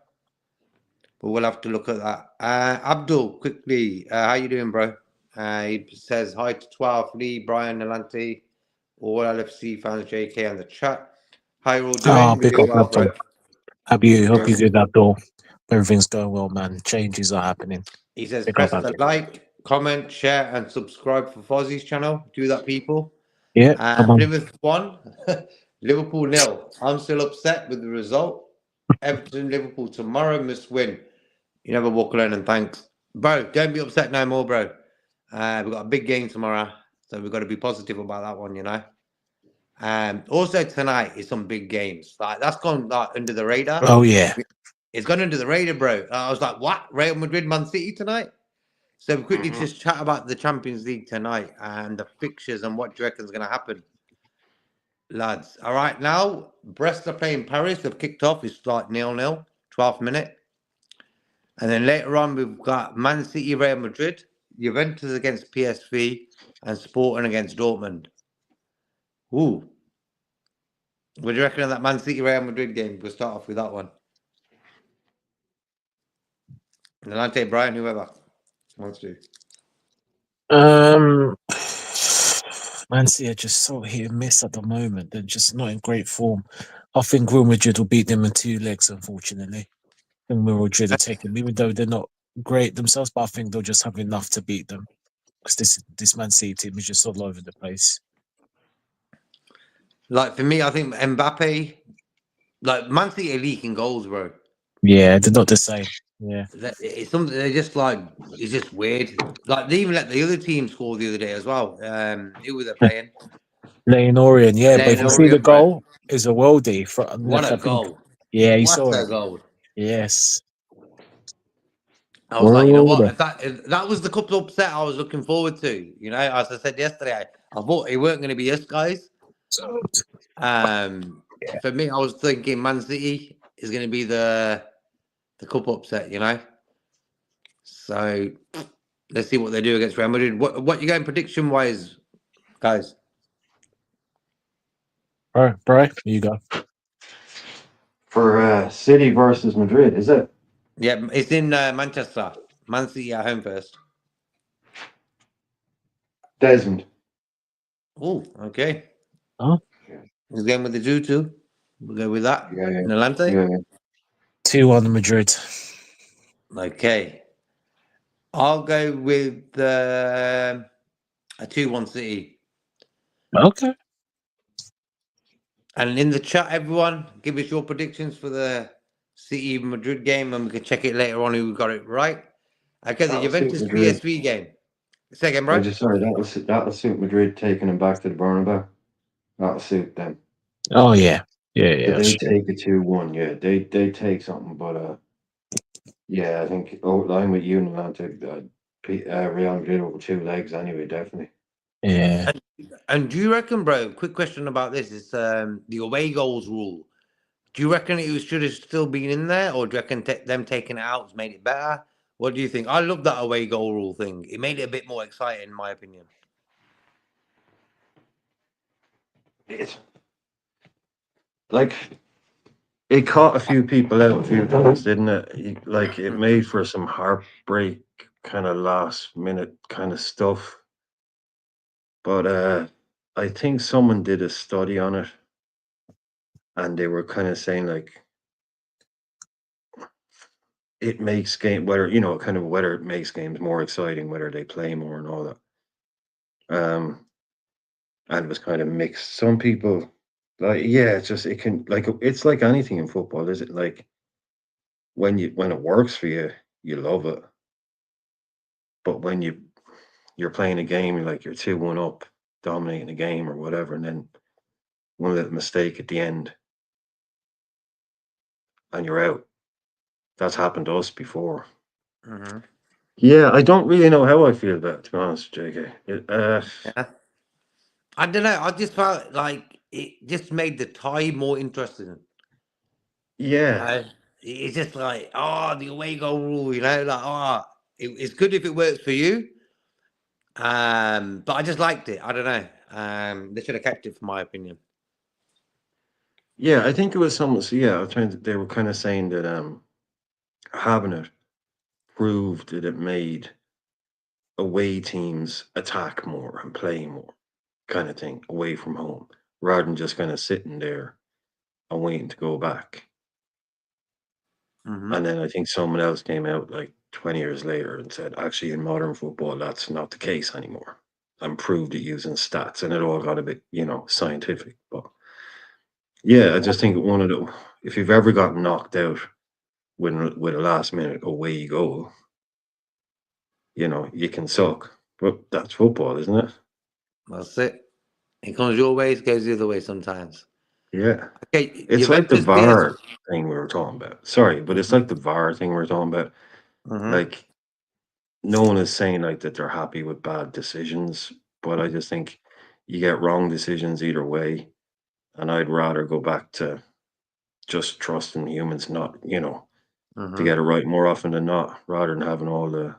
but we'll have to look at that. Abdul, quickly, how you doing, bro? He says hi to 12, Lee, Brian, Nalante, all LFC fans, JK, on the chat. How you all doing? Pick Doing up, well, bro. Hope you did that, though. Everything's going well, man. Changes are happening. He says, Pick press up, the like, comment, share, and subscribe for Fozzie's channel. Do that, people. Yeah, come on. Plymouth 1, Liverpool 0. I'm still upset with the result. Everton, Liverpool tomorrow must win. You never walk alone, and thanks. Bro, don't be upset no more, bro. We've got a big game tomorrow, so we've got to be positive about that one. Also tonight is some big games. Like that's gone under the radar. Oh yeah. it's gone under the radar, bro. I was like, what? Real Madrid, Man City tonight? So quickly just chat about the Champions League tonight and the fixtures and what do you reckon is going to happen, lads. All right, now Brest are playing Paris. They've kicked off. It's like 0-0, 12th minute. And then later on, we've got Man City, Real Madrid, Juventus against PSV, and Sporting against Dortmund. Ooh. What do you reckon of that Man City, Real Madrid game? We'll start off with that one. And then I'll take Brian, whoever wants to. Man City are just so hit and miss at the moment. They're just not in great form. I think Real Madrid will beat them in 2 legs, unfortunately. I think Real Madrid will take them, even though they're not great themselves, but I think they'll just have enough to beat them. Because this Man City team is just all over the place. Like, for me, I think Mbappe, like, Man City are leaking goals, bro. Yeah, they're not the same. Yeah. It's something, they're just like, it's just weird. Like, they even let the other team score the other day as well. Who were they playing? Lane Orient, yeah, but if you see the Orient, bro. goal, is a worldie. What a goal. Yeah, you What saw a it. goal. Yes. I was like, you know what? Worldie. If that was the couple upset I was looking forward to. You know, as I said yesterday, I thought it weren't going to be us guys. For me, I was thinking Man City is going to be the cup upset, you know. So let's see what they do against Real Madrid. What you going prediction wise, guys? Bro, you go. For City versus Madrid, is it? Yeah, it's in Manchester. Man City at home first. Desmond. Oh, okay. Huh? He's going with the 2-2. We'll go with that. Yeah, yeah. Nolante? Yeah. 2-1 Madrid. Okay. I'll go with a 2-1 City. Okay. And in the chat, everyone, give us your predictions for the City Madrid game, and we can check it later on who got it right. Okay, the That'll suit Juventus Madrid. PSV game. Second, I bro. just sorry, that'll suit Madrid taking him back to the Bernabeu. That'll suit them. Oh yeah. Yeah, But they sure. take a 2-1, yeah. They take something, but yeah, I think I'm with you, Nolante. Real Madrid over 2 legs anyway, definitely. Yeah. And do you reckon, bro? Quick question about this: is the away goals rule? Do you reckon it should have still been in there, or do you reckon them taking it out has made it better? What do you think? I love that away goal rule thing. It made it a bit more exciting, in my opinion. It's like it caught a few people out a few times, didn't it? Like it made for some heartbreak kind of last minute kind of stuff. But I think someone did a study on it, and they were kind of saying like it makes whether it makes games more exciting, whether they play more and all that. And it was kind of mixed. Some people like, yeah, it's like anything in football, is it? Like when it works for you, you love it. But when you're playing a game, you're 2-1 up, dominating the game or whatever, and then one little mistake at the end and you're out. That's happened to us before. Mm-hmm. Yeah, I don't really know how I feel about it, to be honest, JK. Yeah. I don't know. I just felt like it just made the tie more interesting. Yeah. It's just like, the away goal rule, like, it's good if it works for you. But I just liked it. I don't know. They should have kept it, for my opinion. Yeah, I think it was something. So yeah, they were kind of saying that having it proved that it made away teams attack more and play more, kind of thing, away from home, rather than just kind of sitting there and waiting to go back. Mm-hmm. And then I think someone else came out like 20 years later and said, actually, in modern football, that's not the case anymore, and proved it using stats, and it all got a bit, scientific. But yeah, I just think if you've ever gotten knocked out with a last minute away goal, you can suck. But that's football, isn't it? That's it. It comes your way, it goes the other way sometimes. Yeah. Okay, It's like the Juventus PS. VAR thing we were talking about. Sorry, but it's like the VAR thing we were talking about. Mhm. Like, no one is saying like that they're happy with bad decisions, but I just think you get wrong decisions either way. And I'd rather go back to just trusting humans, not, to Mhm. get it right more often than not, rather than having all the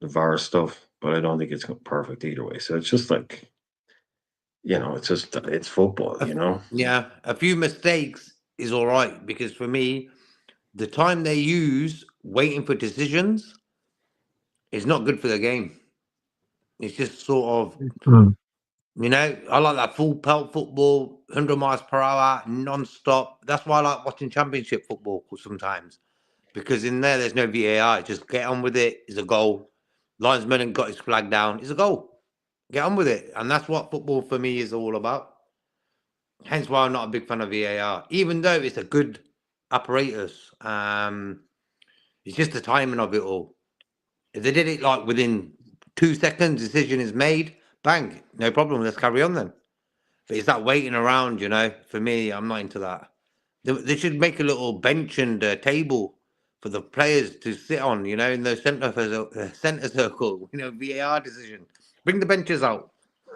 VAR stuff. But I don't think it's perfect either way. So it's just like, it's football. Yeah, a few mistakes is all right because for me, the time they use waiting for decisions is not good for the game. It's just sort of, Mm. I like that full pelt football, 100 miles per hour, non-stop. That's why I like watching championship football sometimes because in there's no VAR. Just get on with it. It's a goal. Linesman got his flag down. It's a goal. Get on with it. And that's what football for me is all about. Hence why I'm not a big fan of VAR, even though it's a good apparatus. It's just the timing of it all. If they did it like within 2 seconds, decision is made, bang, no problem. Let's carry on then. But it's that waiting around, For me, I'm not into that. They should make a little bench and a table for the players to sit on, in the center circle. VAR decision. Bring the benches out.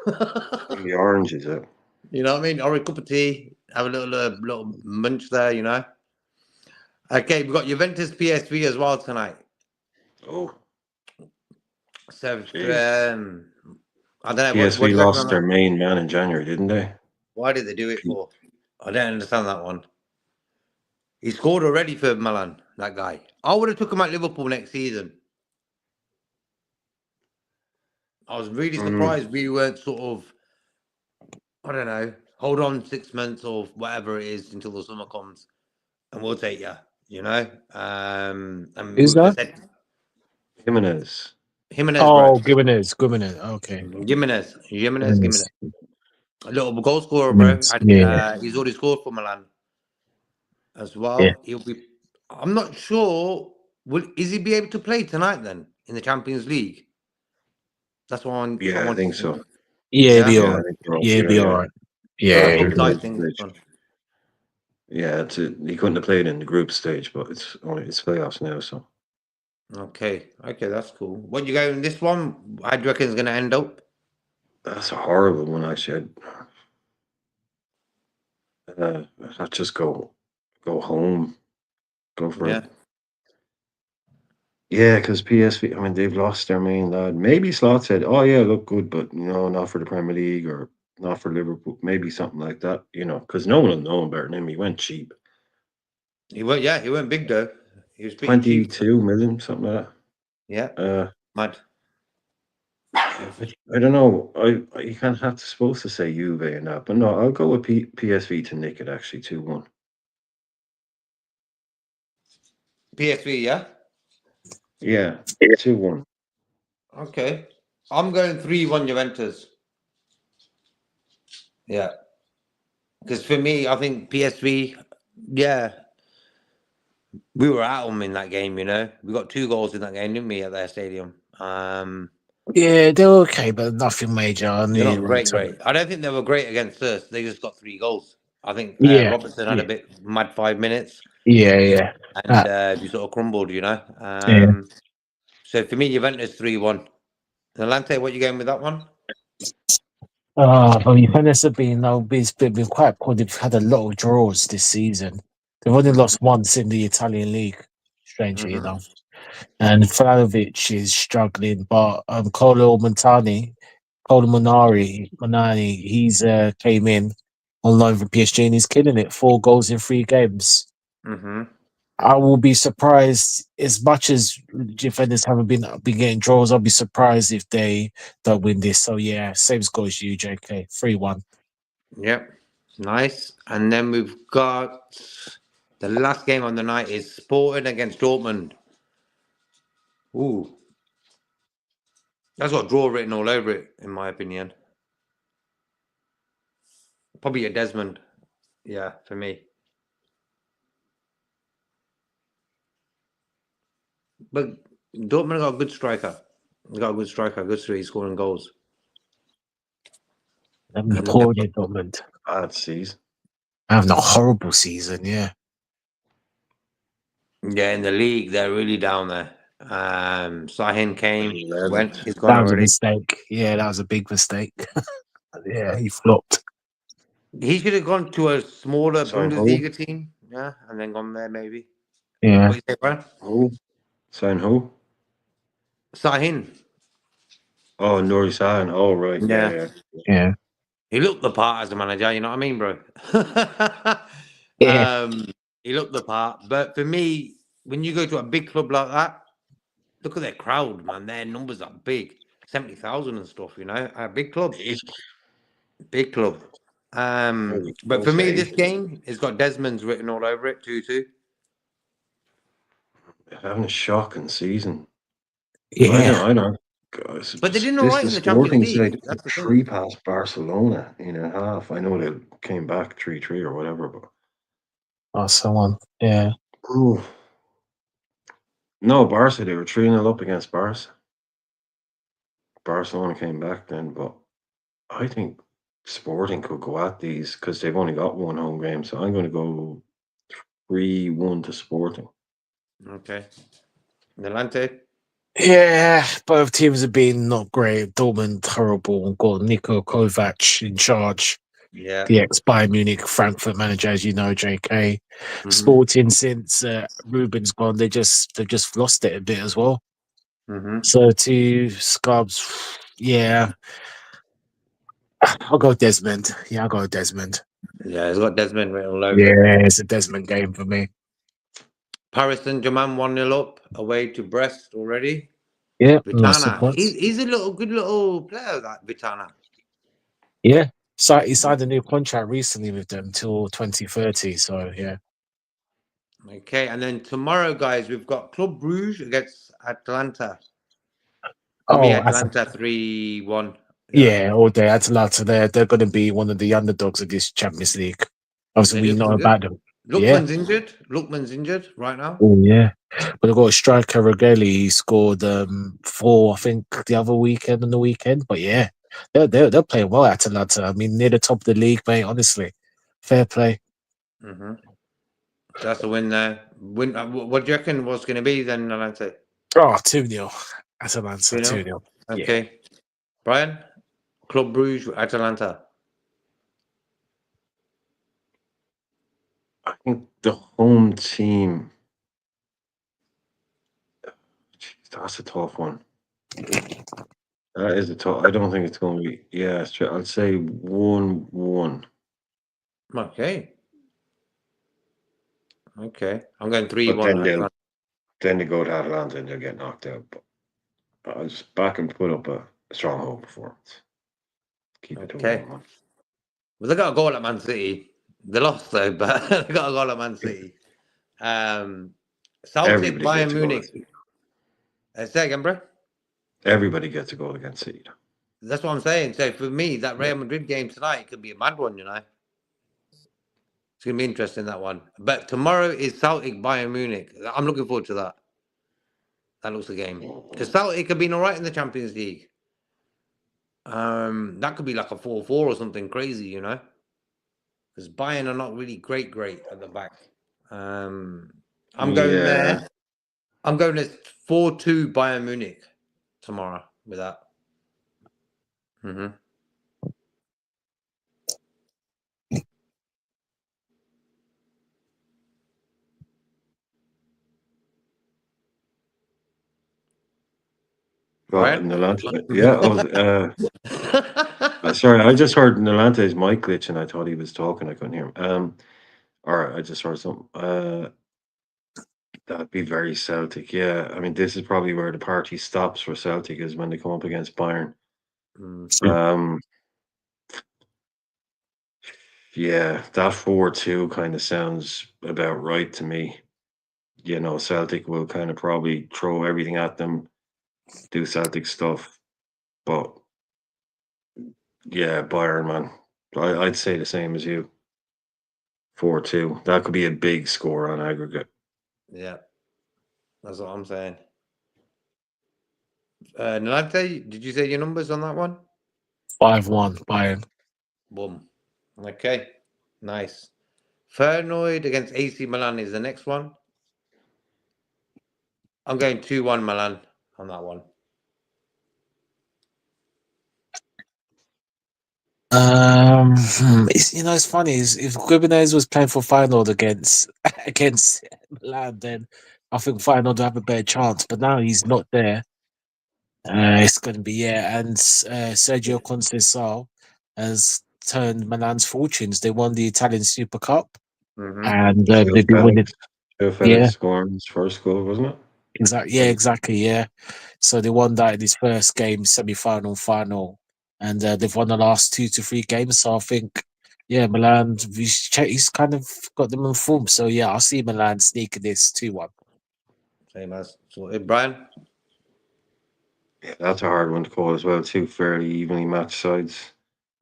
Bring the oranges out. You know what I mean? Or a cup of tea, have a little munch there, Okay, we've got Juventus PSV as well tonight. Oh, So jeez. I don't know what PSV do you reckon on lost their that? main man in January, didn't they? Why did they do it for? I don't understand that one. He scored already for Milan, that guy. I would have took him at Liverpool next season. I was really surprised we weren't sort of, I don't know, hold on 6 months or whatever it is until the summer comes, and we'll take you. And Who's they that? said Jimenez. Jimenez, bro. Oh, Gimenez. Okay. Jimenez. Gimenez. A little goal scorer, bro. Gimenez. Yeah, He's already scored for Milan as yeah. well. He'll be. I'm not sure. Is he be able to play tonight then in the Champions League? That's what I Yeah, I want think to know. so. Yeah, it'd Yeah, be Yeah, all I right. think so. Yeah, it'd Yeah, be all yeah. right. Yeah, big it'd be all size right. thing. This one. Yeah, he couldn't have played in the group stage, but it's playoffs now, so Okay, that's cool. What you go in this one? How do you reckon it's going to end up? that's a horrible one. Actually, I'd just go home, go for Yeah, it. Yeah, because PSV, I mean, they've lost their main lad. Maybe Slot said, "Oh yeah, look good, but not for the Premier League or not for Liverpool." Maybe something like that, because no one will know him better than him. He went cheap, he went. Yeah, he went big though. He was pretty cheap. 22 million, something like Yeah, that. mad. I don't know. You can't have to supposed to say Juve and that, but no, I'll go with PSV to nick it actually 2-1. PSV, yeah. Yeah, 2-1. Okay, I'm going 3-1 Juventus. Yeah, because for me, I think PSV. Yeah, we were at them in that game. We got 2 goals in that game, didn't we, at their stadium? Yeah, they're okay, but nothing major. I They're knew not right. great. I don't think they were great against us. They just got 3 goals. I think Yeah, Robertson had a yeah, bit mad 5 minutes, yeah. and we sort of crumbled. Yeah. So for me, Juventus 3-1. Atlante, what you going with that one? Well, Juventus have been quite poor. They've had a lot of draws this season. They've only lost once in the Italian league, strangely Mm-hmm. enough. And Vlahovic is struggling, but Manani, he's came in on loan from PSG and he's killing it. 4 goals in 3 games. Mm-hmm. I will be surprised as much as defenders haven't been getting draws. I'll be surprised if they don't win this. So yeah, same score as you, JK. 3-1. Yep. Nice. And then we've got the last game on the night is Sporting against Dortmund. Ooh. That's got draw written all over it, in my opinion. Probably a Desmond. Yeah, for me. But Dortmund got a good striker. They got a good striker, good three scoring goals. Let me And pour it, Dortmund. Bad season. Having a horrible season, yeah. Yeah, in the league, they're really down there. Sahin came, 11th. went, he's gone That was a already. mistake. Yeah, that was a big mistake. Yeah, he flopped. He should have gone to a smaller Sign who? Bundesliga team, yeah, and then gone there maybe. Yeah, What you say, Brian? Who? Sign who? Sahin. Oh, Nuri Sahin. Oh, right. Yeah. Yeah. yeah, He looked the part as a manager, you know what I mean, bro? yeah. He looked the part. But for me, when you go to a big club like that, look at their crowd, man. Their numbers are big. 70,000 and stuff, you know? A big club. Big club. But for me, this game has got Desmond's written all over it, 2-2. Having a shocking season. Yeah. I know. Guys, But they didn't all this right in is the Champions Sporting side. League. That's the thing. 3 past Barcelona in a half. I know they came back 3-3 or whatever, but Oh, someone. Yeah. ooh. No, Barca, they were 3-0 up against Barca. Barcelona came back then, but I think Sporting could go at these because they've only got one home game. So I'm going to go 3-1 to Sporting. Okay. Delante. Yeah, both teams have been not great. Dortmund horrible. Got Niko Kovac in charge. Yeah. The ex-Bayern Munich Frankfurt manager, as you know, JK. Mhm. Sporting since Ruben's gone, they've just lost it a bit as well. Mhm. So to Scubs, yeah, I'll go Desmond. Yeah, I'll go Desmond. Yeah, he's got Desmond written all over it. Yeah, it's a Desmond game for me. Paris Saint-Germain 1-0 up away to Brest already. Yeah, no Vitana. surprise. He's a good little player, that Vitana. Yeah, so he signed a new contract recently with them till 2030. So yeah. Okay, and then tomorrow, guys, we've got Club Brugge against Atlanta. For me, Oh, Atlanta 3-1. yeah, all day Atalanta. They're going to be one of the underdogs of this Champions League. Obviously, They we know looking about good. them. Yeah. Lookman's injured right now. Oh yeah, but they've got a striker Regeli. He scored 4, I think, the other weekend on the weekend. But yeah, they're playing well, Atalanta. I mean, near the top of the league, mate. Honestly, fair play. Mm-hmm. That's a win there. What do you reckon was going to be then, Atlanta? Oh, 2-0. Atalanta 2-0? 2-0. Okay. Yeah. Brian? Club Brugge, Atalanta. I think the home team. Jeez, that's a tough one. That is a tough. I don't think it's going to be. Yeah, I'd say 1-1. Okay. Okay. I'm going But 3-1. then they go to Atlanta and they'll get knocked out. But I was back and put up a strong home performance. Keep it to Okay. 1-1. Well, they got a goal at Man City. They lost though, but they got a goal at Man City. Celtic, Everybody Bayern gets a goal. Munich. Say again, bro. Everybody gets a goal against City. That's what I'm saying. So for me, that Real Madrid game tonight could be a mad one, you know. It's going to be interesting, that one. But tomorrow is Celtic, Bayern Munich. I'm looking forward to that. That looks a game. Because Celtic have been all right in the Champions League. That could be like a 4-4 or something crazy, you know. Because Bayern are not really great at the back. I'm going there. I'm going to 4-2 Bayern Munich tomorrow with that. Mm-hmm. Well, Right? Nolante, yeah. Sorry, I just heard Nolante's mic glitch and I thought he was talking. I couldn't hear him. All right, I just heard something. That'd be very Celtic. Yeah, I mean, this is probably where the party stops for Celtic is when they come up against Bayern. Yeah, that 4-2 kind of sounds about right to me. You know, Celtic will kind of probably throw everything at them, do Celtic stuff, but yeah, Bayern, man, I'd say the same as you. 4-2. That could be a big score on aggregate. Yeah, that's what I'm saying. Nolante, did you say your numbers on that one? 5-1 Bayern. Boom. Okay, nice. Feyenoord against AC Milan is the next one. I'm going 2-1 Milan on that one. It's, it's funny. If Gimenez was playing for Feyenoord against against Milan, then I think Feyenoord would have a better chance. But now he's not there. It's going to be and Sergio Conceição has turned Milan's fortunes. They won the Italian Super Cup, and Joe they've been winning. Felix, Joe Felix Yeah, scoring his first goal, wasn't it? exactly. Yeah, exactly. Yeah. So they won that in his first game, semi-final, final, and they've won the last 2 to 3 games. So I think, Milan. He's kind of got them in form. So yeah, I'll see Milan sneaking this 2-1. Same as sorted. Brian? Yeah, that's a hard one to call as well. Two fairly evenly matched sides.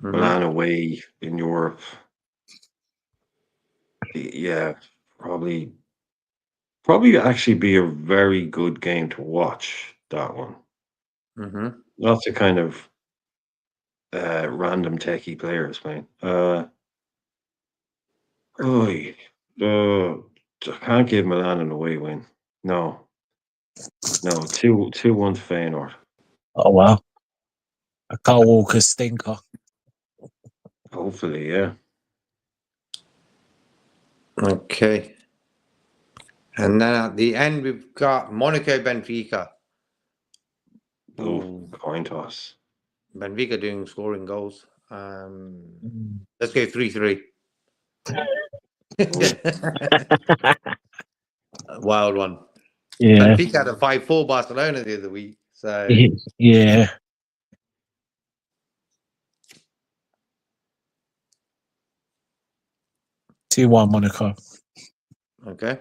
Milan away in Europe. Yeah, probably actually be a very good game to watch, that one. Lots of kind of random techie players, man. I can't give Milan an away win. No, 2-1 Feyenoord. Oh wow, a Kyle Walker stinker. Hopefully, yeah. Okay. And then at the end, we've got Monaco Benfica. Oh, coin toss. Benfica doing scoring goals. Let's go 3-3. Wild one. Yeah, Benfica had a 5-4 Barcelona the other week. So yeah. 2-1 Monaco. okay.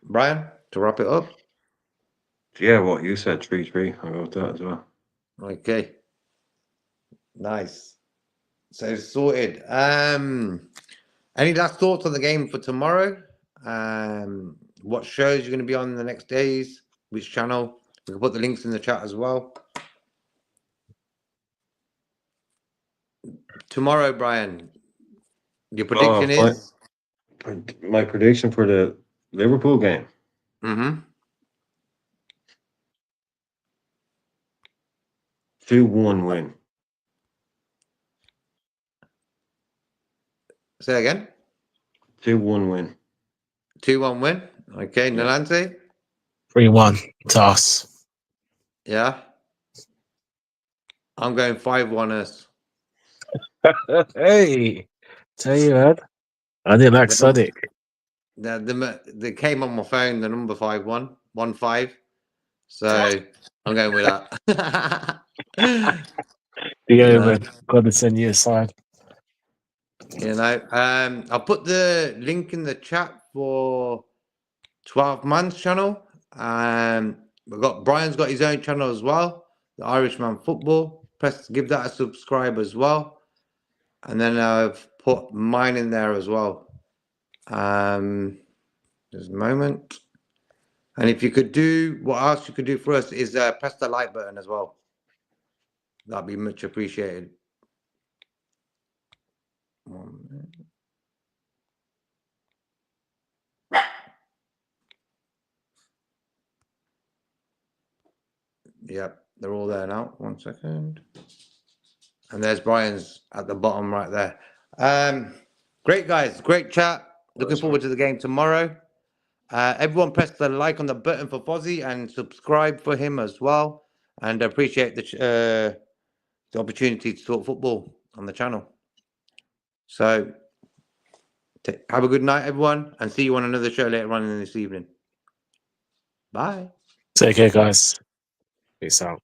Brian, to wrap it up. Yeah, what you said, 3-3. I'll go with that as well. Okay. Nice. So sorted. Any last thoughts on the game for tomorrow? What shows you're going to be on in the next days? Which channel? We can put the links in the chat as well. Tomorrow, Brian, your prediction is? My prediction for the Liverpool game. 2-1 win. Say again? 2-1 win. 2-1 win. Okay, Nalante? 3-1 to us. Yeah. I'm going 5-1 us. Hey, tell you what, I didn't like Sonic. They came on my phone, the number 5-1, 1-5. So I'm going with that. Man, gotta send you a sign. I'll put the link in the chat for 12 Man's channel. Brian's got his own channel as well, the Irishman Football. Give that a subscribe as well. And then I've put mine in there as well. Just a moment. And if you could do, what else you could do for us is press the like button as well. That'd be much appreciated. 1 minute. Yep, they're all there now. 1 second. And there's Brian's at the bottom right there. Great, guys. Great chat. Looking forward to the game tomorrow. Everyone press the like on the button for Fozzie and subscribe for him as well. And I appreciate the opportunity to talk football on the channel. So have a good night, everyone, and see you on another show later on in this evening. Bye. Take care, guys. Peace out.